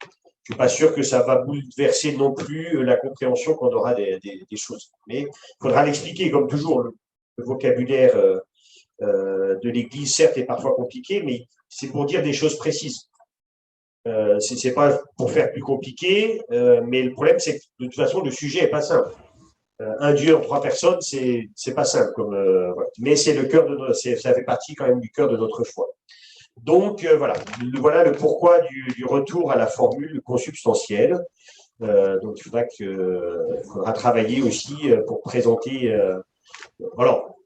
Je ne suis pas sûr que ça va bouleverser non plus la compréhension qu'on aura des choses. Mais il faudra l'expliquer, comme toujours. Le vocabulaire de l'Église, certes, est parfois compliqué, mais c'est pour dire des choses précises. Ce n'est pas pour faire plus compliqué, mais le problème, c'est que de toute façon, le sujet n'est pas simple. Un Dieu en trois personnes, c'est pas simple, mais c'est le cœur ça fait partie quand même du cœur de notre foi. Donc voilà le pourquoi du retour à la formule consubstantielle. Donc il faudra travailler aussi pour présenter. Alors,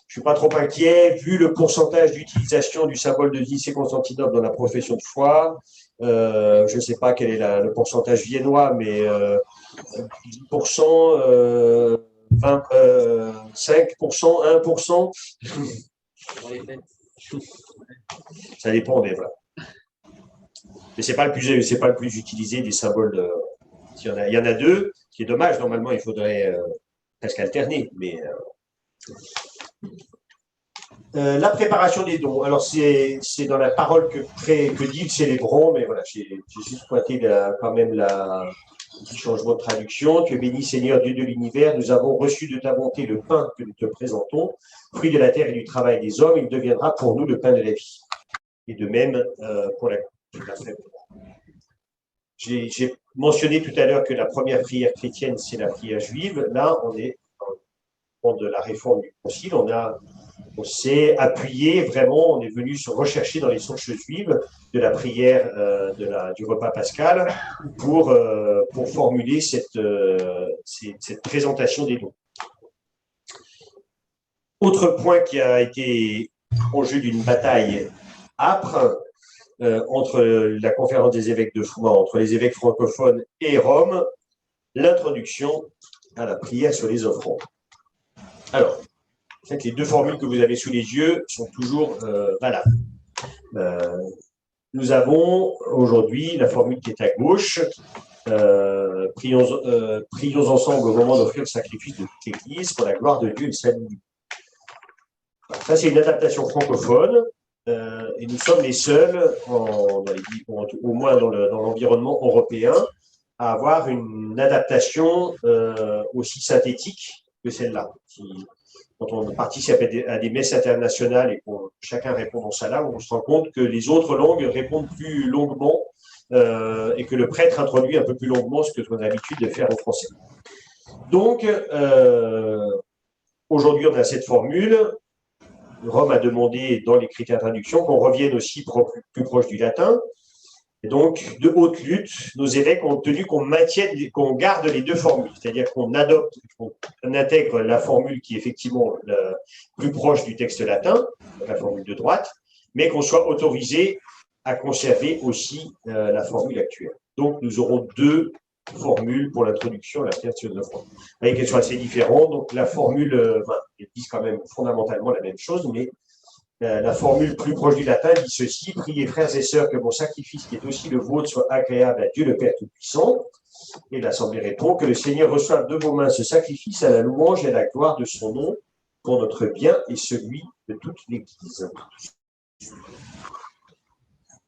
je suis pas trop inquiet vu le pourcentage d'utilisation du symbole de Nicée-Constantinople dans la profession de foi. Je ne sais pas quel est le pourcentage viennois, mais 10%, 5%, 1%. Ça dépend, mais voilà. Mais c'est pas le plus utilisé des symboles. Il y en a deux, ce qui est dommage. Normalement, il faudrait presque alterner, mais la préparation des dons. Alors, c'est dans la parole que dit le célébrant, mais voilà, j'ai juste pointé quand même le changement de traduction. Tu es béni, Seigneur, Dieu de l'univers. Nous avons reçu de ta bonté le pain que nous te présentons, fruit de la terre et du travail des hommes. Il deviendra pour nous le pain de la vie. Et de même pour la fête. J'ai mentionné tout à l'heure que la première prière chrétienne, c'est la prière juive. Là, on est dans de la réforme du Concile. On s'est appuyé vraiment, on est venu se rechercher dans les sources juives de la prière du repas pascal pour formuler cette présentation des dons. Autre point qui a été enjeu d'une bataille âpre entre la conférence des évêques de Foix, entre les évêques francophones et Rome, l'introduction à la prière sur les offrandes. Alors, en fait, les deux formules que vous avez sous les yeux sont toujours valables. Nous avons aujourd'hui la formule qui est à gauche. Prions ensemble au moment d'offrir le sacrifice de toute l'Église pour la gloire de Dieu et le salut. Ça, c'est une adaptation francophone. Et nous sommes les seuls, au moins dans l'environnement européen, à avoir une adaptation aussi synthétique que celle-là. Quand on participe à des messes internationales et que chacun répond dans sa langue, on se rend compte que les autres langues répondent plus longuement et que le prêtre introduit un peu plus longuement ce que l'on a l'habitude de faire en français. Donc, aujourd'hui, on a cette formule. Rome a demandé dans les critères de traduction qu'on revienne aussi plus proche du latin. Et donc, de haute lutte, nos évêques ont obtenu qu'on garde les deux formules, c'est-à-dire qu'on adopte, qu'on intègre la formule qui est effectivement plus proche du texte latin, la formule de droite, mais qu'on soit autorisé à conserver aussi la formule actuelle. Donc, nous aurons deux formules pour l'introduction à la création de la foi. Vous voyez qu'elles sont assez différentes, donc la formule, elles disent quand même fondamentalement la même chose, mais la formule plus proche du latin dit ceci: priez frères et sœurs que mon sacrifice, qui est aussi le vôtre, soit agréable à Dieu le Père Tout-Puissant. Et l'Assemblée répond: que le Seigneur reçoive de vos mains ce sacrifice à la louange et à la gloire de son nom, pour notre bien et celui de toute l'Église.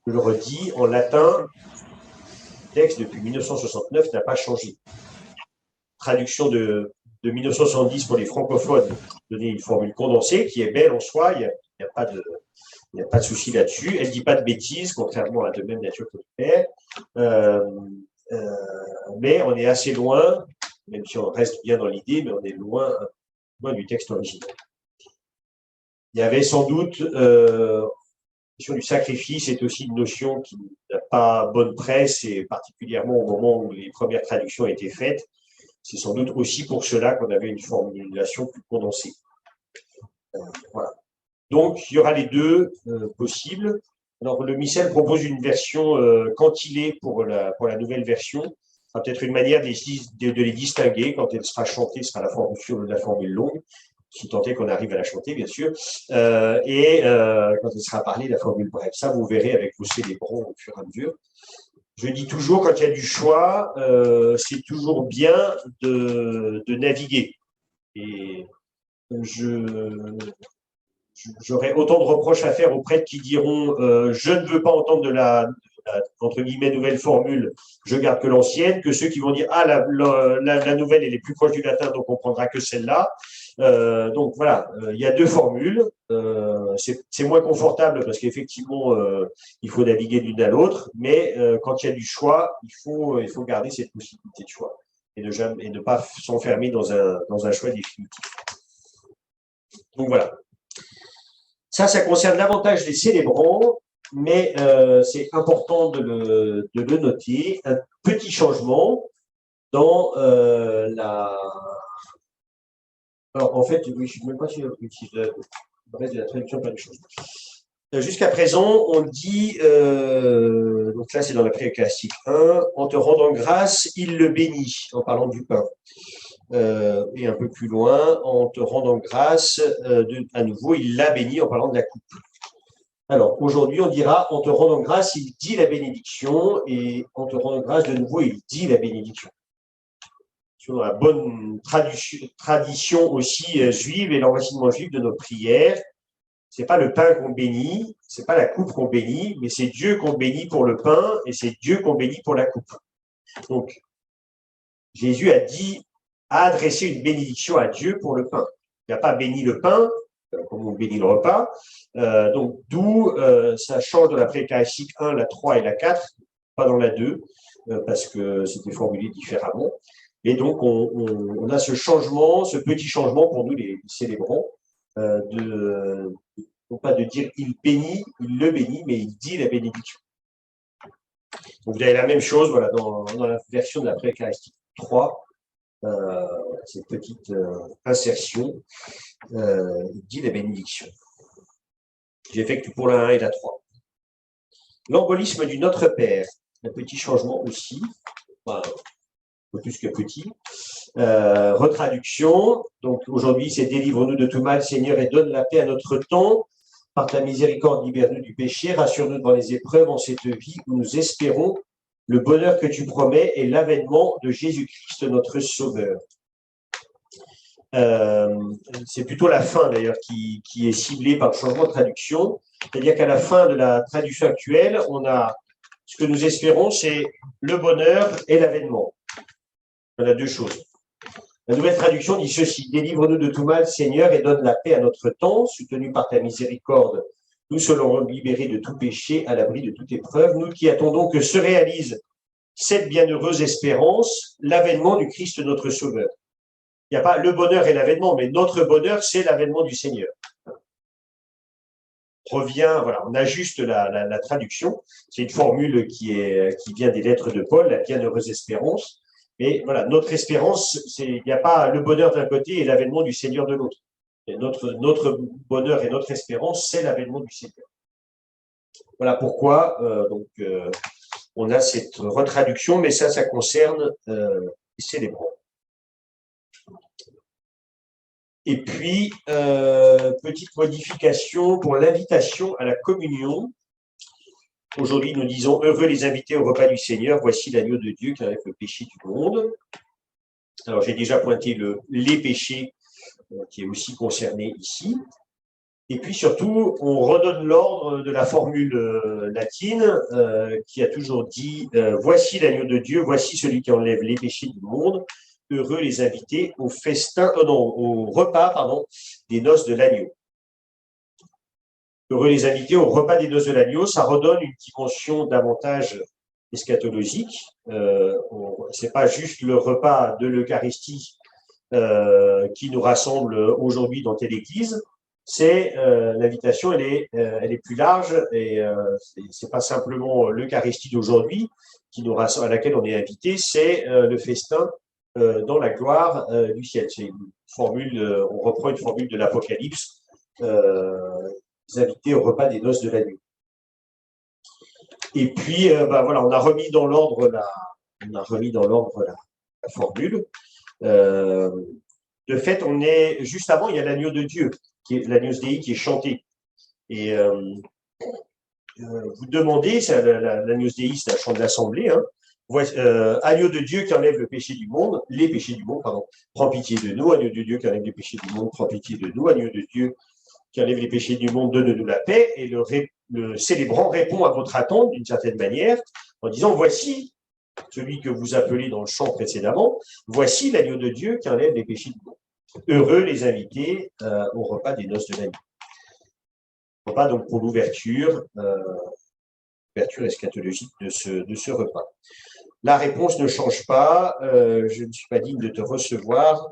Je le redis, en latin, le texte depuis 1969 n'a pas changé. Traduction de 1970 pour les francophones, donner une formule condensée qui est belle en soi, il n'y a pas de souci là-dessus. Elle ne dit pas de bêtises, contrairement à de même nature que le Père. Mais on est assez loin, même si on reste bien dans l'idée, mais on est loin du texte original. Il y avait sans doute la question du sacrifice est aussi une notion qui n'a pas bonne presse, et particulièrement au moment où les premières traductions ont été faites. C'est sans doute aussi pour cela qu'on avait une formulation plus condensée. Voilà. Donc, il y aura les deux possibles. Alors, le missel propose une version cantillée pour la nouvelle version. Ce sera peut-être une manière de les distinguer. Quand elle sera chantée, ce sera la formule longue, si tant est qu'on arrive à la chanter, bien sûr. Quand elle sera parlée, la formule brève. Ça, vous verrez avec vos célébrants au fur et à mesure. Je dis toujours, quand il y a du choix, c'est toujours bien de naviguer. Et j'aurais autant de reproches à faire aux prêtres qui diront je ne veux pas entendre de la entre guillemets nouvelle formule, je garde que l'ancienne, que ceux qui vont dire la nouvelle elle est plus proche du latin, donc on prendra que celle-là. Donc voilà, il y a deux formules. C'est moins confortable parce qu'effectivement il faut naviguer d'une à l'autre, mais quand il y a du choix, il faut garder cette possibilité de choix et ne pas s'enfermer dans un choix définitif. Donc voilà. Ça concerne davantage les célébrants, mais c'est important de le noter. Un petit changement dans la... Alors, en fait, oui, je ne sais même pas si le reste de la traduction, pas de choses. Jusqu'à présent, on dit, donc là c'est dans la prière classique 1, en te rendant grâce, il le bénit, en parlant du pain. Et un peu plus loin, en te rendant grâce, à nouveau, il l'a béni en parlant de la coupe. Alors, aujourd'hui, on dira, en te rendant grâce, il dit la bénédiction, et en te rendant grâce, de nouveau, il dit la bénédiction. Sur la bonne tradition aussi juive et l'enracinement juif de nos prières, c'est pas le pain qu'on bénit, c'est pas la coupe qu'on bénit, mais c'est Dieu qu'on bénit pour le pain, et c'est Dieu qu'on bénit pour la coupe. Donc, Jésus a adressé une bénédiction à Dieu pour le pain. Il n'a pas béni le pain, comme on bénit le repas. Donc, d'où ça change de la prière classique 1, la 3 et la 4, pas dans la 2, parce que c'était formulé différemment. Et donc, on a ce changement, ce petit changement pour nous, les célébrants, non pas de dire il bénit, il le bénit, mais il dit la bénédiction. Donc, vous avez la même chose voilà, dans la version de la prière classique 3. Cette petite insertion, il dit la bénédiction. J'effectue pour la 1 et la 3. L'embolisme du Notre Père, un petit changement aussi, enfin, plus que petit. Retraduction, donc aujourd'hui c'est délivre-nous de tout mal, Seigneur, et donne la paix à notre temps. Par ta miséricorde, libère-nous du péché, rassure-nous dans les épreuves en cette vie où nous espérons le bonheur que tu promets et l'avènement de Jésus-Christ, notre Sauveur. C'est plutôt la fin d'ailleurs qui est ciblée par le changement de traduction. C'est-à-dire qu'à la fin de la traduction actuelle, on a ce que nous espérons, c'est le bonheur et l'avènement. On a deux choses. La nouvelle traduction dit ceci: délivre-nous de tout mal, Seigneur, et donne la paix à notre temps, soutenu par ta miséricorde. Nous serons libérés de tout péché, à l'abri de toute épreuve, nous qui attendons que se réalise cette bienheureuse espérance, l'avènement du Christ notre Sauveur. Il n'y a pas le bonheur et l'avènement, mais notre bonheur, c'est l'avènement du Seigneur. revient, voilà, on ajuste la traduction. C'est une formule qui vient des lettres de Paul, la bienheureuse espérance. Mais voilà, notre espérance, il n'y a pas le bonheur d'un côté et l'avènement du Seigneur de l'autre. Notre bonheur et notre espérance, c'est l'avènement du Seigneur. Voilà pourquoi on a cette retraduction, mais ça concerne les célébrants. Et puis, petite modification pour l'invitation à la communion. Aujourd'hui, nous disons « Heureux les invités au repas du Seigneur, voici l'agneau de Dieu qui enlève le péché du monde ». Alors, j'ai déjà pointé les péchés qui est aussi concerné ici. Et puis surtout, on redonne l'ordre de la formule latine qui a toujours dit « Voici l'agneau de Dieu, voici celui qui enlève les péchés du monde ». Heureux les invités au au repas des noces de l'agneau. Heureux les invités au repas des noces de l'agneau, ça redonne une dimension davantage eschatologique. C'est pas juste le repas de l'Eucharistie qui nous rassemble aujourd'hui dans telle église. C'est l'invitation, elle est plus large et c'est pas simplement l'Eucharistie d'aujourd'hui à laquelle on est invité, c'est le festin dans la gloire du ciel. C'est une formule, on reprend une formule de l'Apocalypse, les invités au repas des noces de l'agneau. Et puis, voilà, on a remis dans l'ordre la formule. De fait, on est juste avant, il y a l'agneau de Dieu, qui est l'Agnus Dei qui est chanté. Et vous demandez, l'Agnus Dei, c'est un chant de l'Assemblée, hein, agneau de Dieu qui enlève le péché du monde, les péchés du monde, pardon, prends pitié de nous, agneau de Dieu qui enlève les péchés du monde, prends pitié de nous, agneau de Dieu qui enlève les péchés du monde, donne-nous la paix. Et le célébrant répond à votre attente d'une certaine manière en disant, voici celui que vous appelez dans le chant précédemment, voici l'agneau de Dieu qui enlève les péchés du monde. Heureux les invités au repas des noces de l'agneau. Repas donc pour l'ouverture eschatologique de ce repas. La réponse ne change pas, je ne suis pas digne de te recevoir,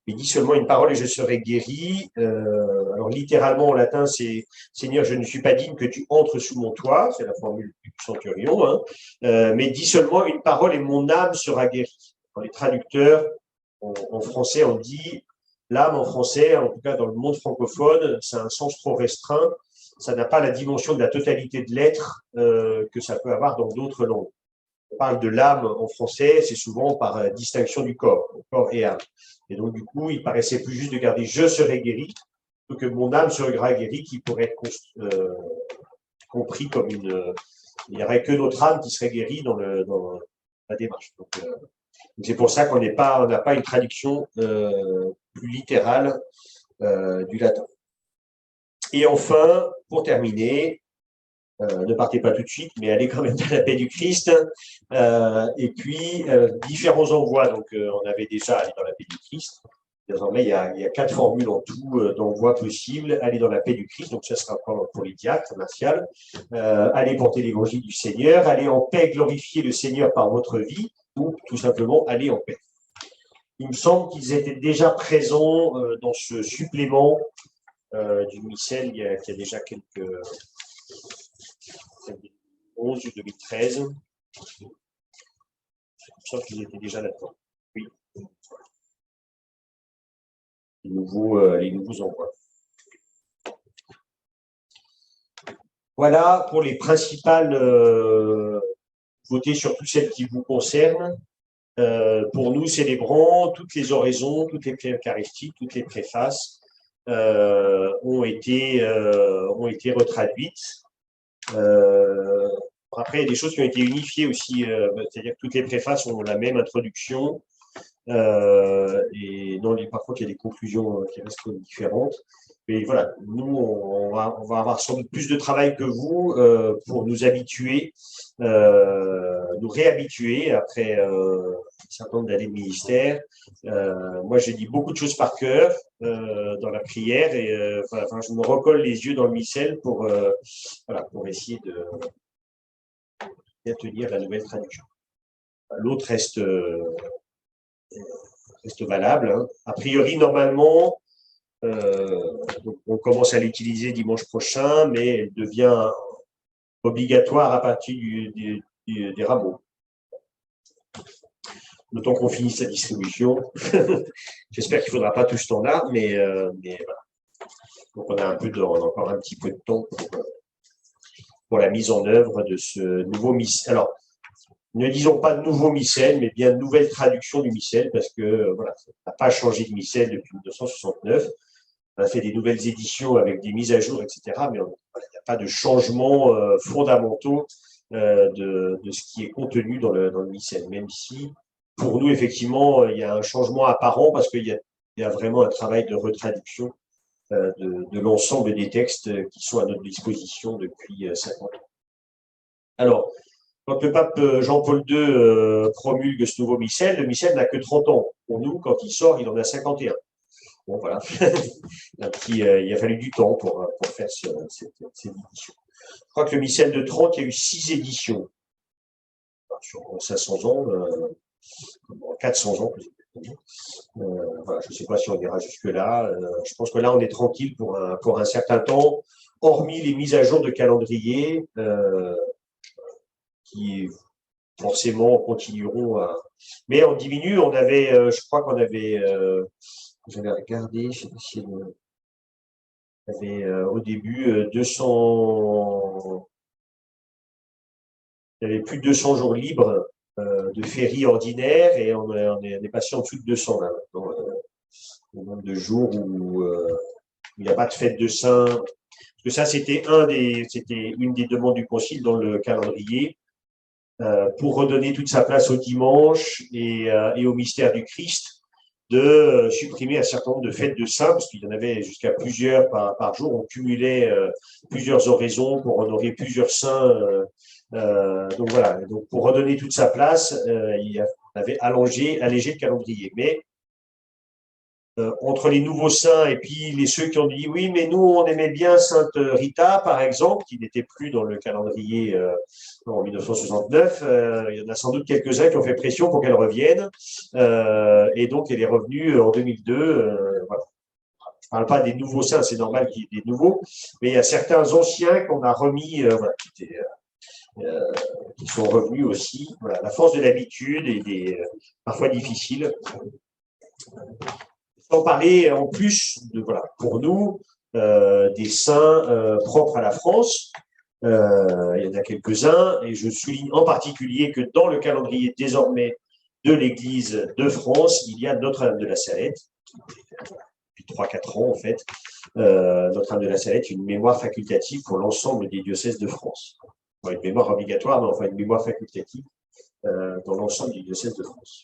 mais dis seulement une parole et je serai guéri. Alors littéralement en latin, c'est « Seigneur, je ne suis pas digne que tu entres sous mon toit », c'est la formule du centurion, hein. Mais dis seulement une parole et mon âme sera guérie. Dans les traducteurs, en français, on dit l'âme en français, en tout cas dans le monde francophone, c'est un sens trop restreint, ça n'a pas la dimension de la totalité de l'être que ça peut avoir dans d'autres langues. On parle de l'âme en français, c'est souvent par distinction du corps et âme. Et donc, du coup, il paraissait plus juste de garder « je serai guéri » plutôt que « mon âme sera guérie » qui pourrait être compris comme il n'y aurait que notre âme qui serait guérie dans la démarche. Donc, c'est pour ça qu'on n'a pas une traduction plus littérale du latin. Et enfin, pour terminer, ne partez pas tout de suite, mais allez quand même dans la paix du Christ. Et puis, différents envois. Donc, on avait déjà allé dans la paix du Christ. Désormais, il y a 4 formules en tout d'envois possibles. Aller dans la paix du Christ, donc ça sera pour les diacres, Martial. Aller porter l'évangile du Seigneur. Aller en paix, glorifier le Seigneur par votre vie. Ou tout simplement, aller en paix. Il me semble qu'ils étaient déjà présents dans ce supplément du missel il y a déjà quelques 2011 ou 2013. Il me semble qu'ils étaient déjà là-dedans. Oui. Les nouveaux envois. Voilà pour les principales votées, surtout celles qui vous concernent. Pour nous, célébrants, toutes les oraisons, toutes les prières eucharistiques, toutes les préfaces ont été retraduites. Après, il y a des choses qui ont été unifiées aussi, c'est-à-dire que toutes les préfaces ont la même introduction. Et non, par contre, il y a des conclusions qui restent différentes. Mais voilà, nous, on va avoir sans doute plus de travail que vous pour nous habituer, nous réhabituer après un certain nombre d'années de ministère. Moi, j'ai dit beaucoup de choses par cœur dans la prière et je me recolle les yeux dans le missel pour essayer de tenir la nouvelle traduction. L'autre reste valable. Hein. A priori, normalement, Donc on commence à l'utiliser dimanche prochain, mais elle devient obligatoire à partir des rameaux. Le temps qu'on finisse sa distribution. J'espère qu'il ne faudra pas tout ce temps-là, mais voilà. Donc on a encore un petit peu de temps pour la mise en œuvre de ce nouveau missel. Alors, ne disons pas de nouveau missel, mais bien de nouvelle traduction du missel, parce que voilà, ça n'a pas changé de missel depuis 1969. On a fait des nouvelles éditions avec des mises à jour, etc. Mais il n'y a pas de changements fondamentaux de ce qui est contenu dans le missel, même si pour nous, effectivement, il y a un changement apparent parce qu'il y a vraiment un travail de retraduction de l'ensemble des textes qui sont à notre disposition depuis 50 ans. Alors, quand le pape Jean-Paul II promulgue ce nouveau missel, le missel n'a que 30 ans. Pour nous, quand il sort, il en a 51. Bon, voilà. Il a fallu du temps pour faire cette édition. Je crois que le missel de 30, il y a eu 6 éditions. Sur 500 ans, 400 ans, voilà, je ne sais pas si on ira jusque-là. Je pense que là, on est tranquille pour un certain temps, hormis les mises à jour de calendrier qui forcément continueront à… Mais on diminue, on avait, je crois qu'on avait… j'avais regardé, je sais pas si on avait au début 200… Il y avait plus de 200 jours libres de féries ordinaires et on est passé en dessous de 200 là maintenant, le nombre de jours où il n'y a pas de fête de Saint. Parce que ça, c'était une des demandes du Concile dans le calendrier pour redonner toute sa place au dimanche et au mystère du Christ, de supprimer un certain nombre de fêtes de saints, parce qu'il y en avait jusqu'à plusieurs par jour. On cumulait plusieurs oraisons pour honorer plusieurs saints. Donc voilà, donc pour redonner toute sa place, il avait allégé le calendrier. Mais entre les nouveaux saints et puis ceux qui ont dit oui, mais nous on aimait bien Sainte Rita par exemple, qui n'était plus dans le calendrier en 1969. Il y en a sans doute quelques-uns qui ont fait pression pour qu'elle revienne, et donc elle est revenue en 2002. Voilà. Je ne parle pas des nouveaux saints, c'est normal qu'il y ait des nouveaux, mais il y a certains anciens qu'on a remis, voilà, qui sont revenus aussi. Voilà, la force de l'habitude et parfois difficile. Sans parler en plus de, voilà, pour nous, des saints propres à la France. Il y en a quelques-uns, et je souligne en particulier que dans le calendrier désormais de l'Église de France, il y a Notre-Dame de la Salette, depuis 3-4 ans en fait. Notre-Dame de la Salette, une mémoire facultative pour l'ensemble des diocèses de France. Enfin, une mémoire obligatoire, mais enfin une mémoire facultative dans l'ensemble des diocèses de France.